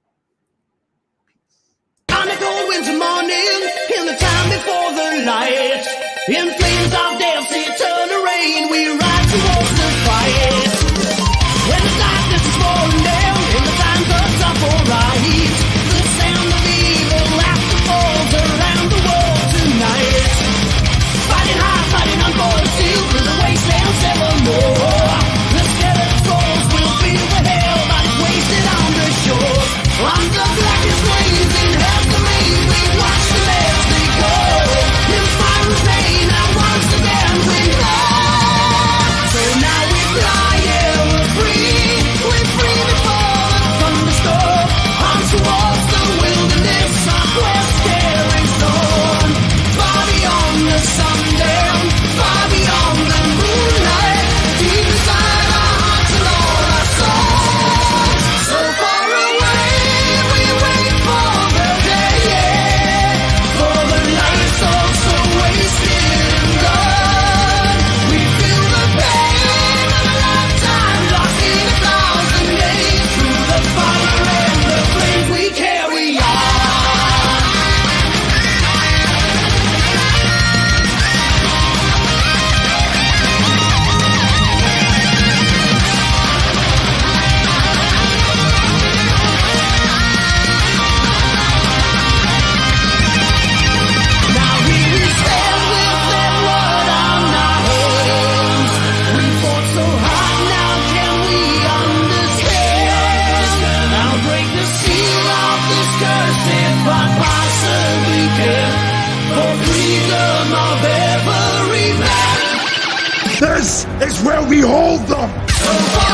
On a cold winter morning, in the time before the light, in flames of death's eternal rain, we ride towards the fight. When the darkness is falling down, in the times of tough right, the sound of evil laughter falls around the world tonight. Fighting hard, fighting on for the steel, through the wastelands evermore. The skeleton souls will feel the hell bodies wasted on the shore. On the blackest waves in hell. We watch the lives they go in fire and pain. I want behold them!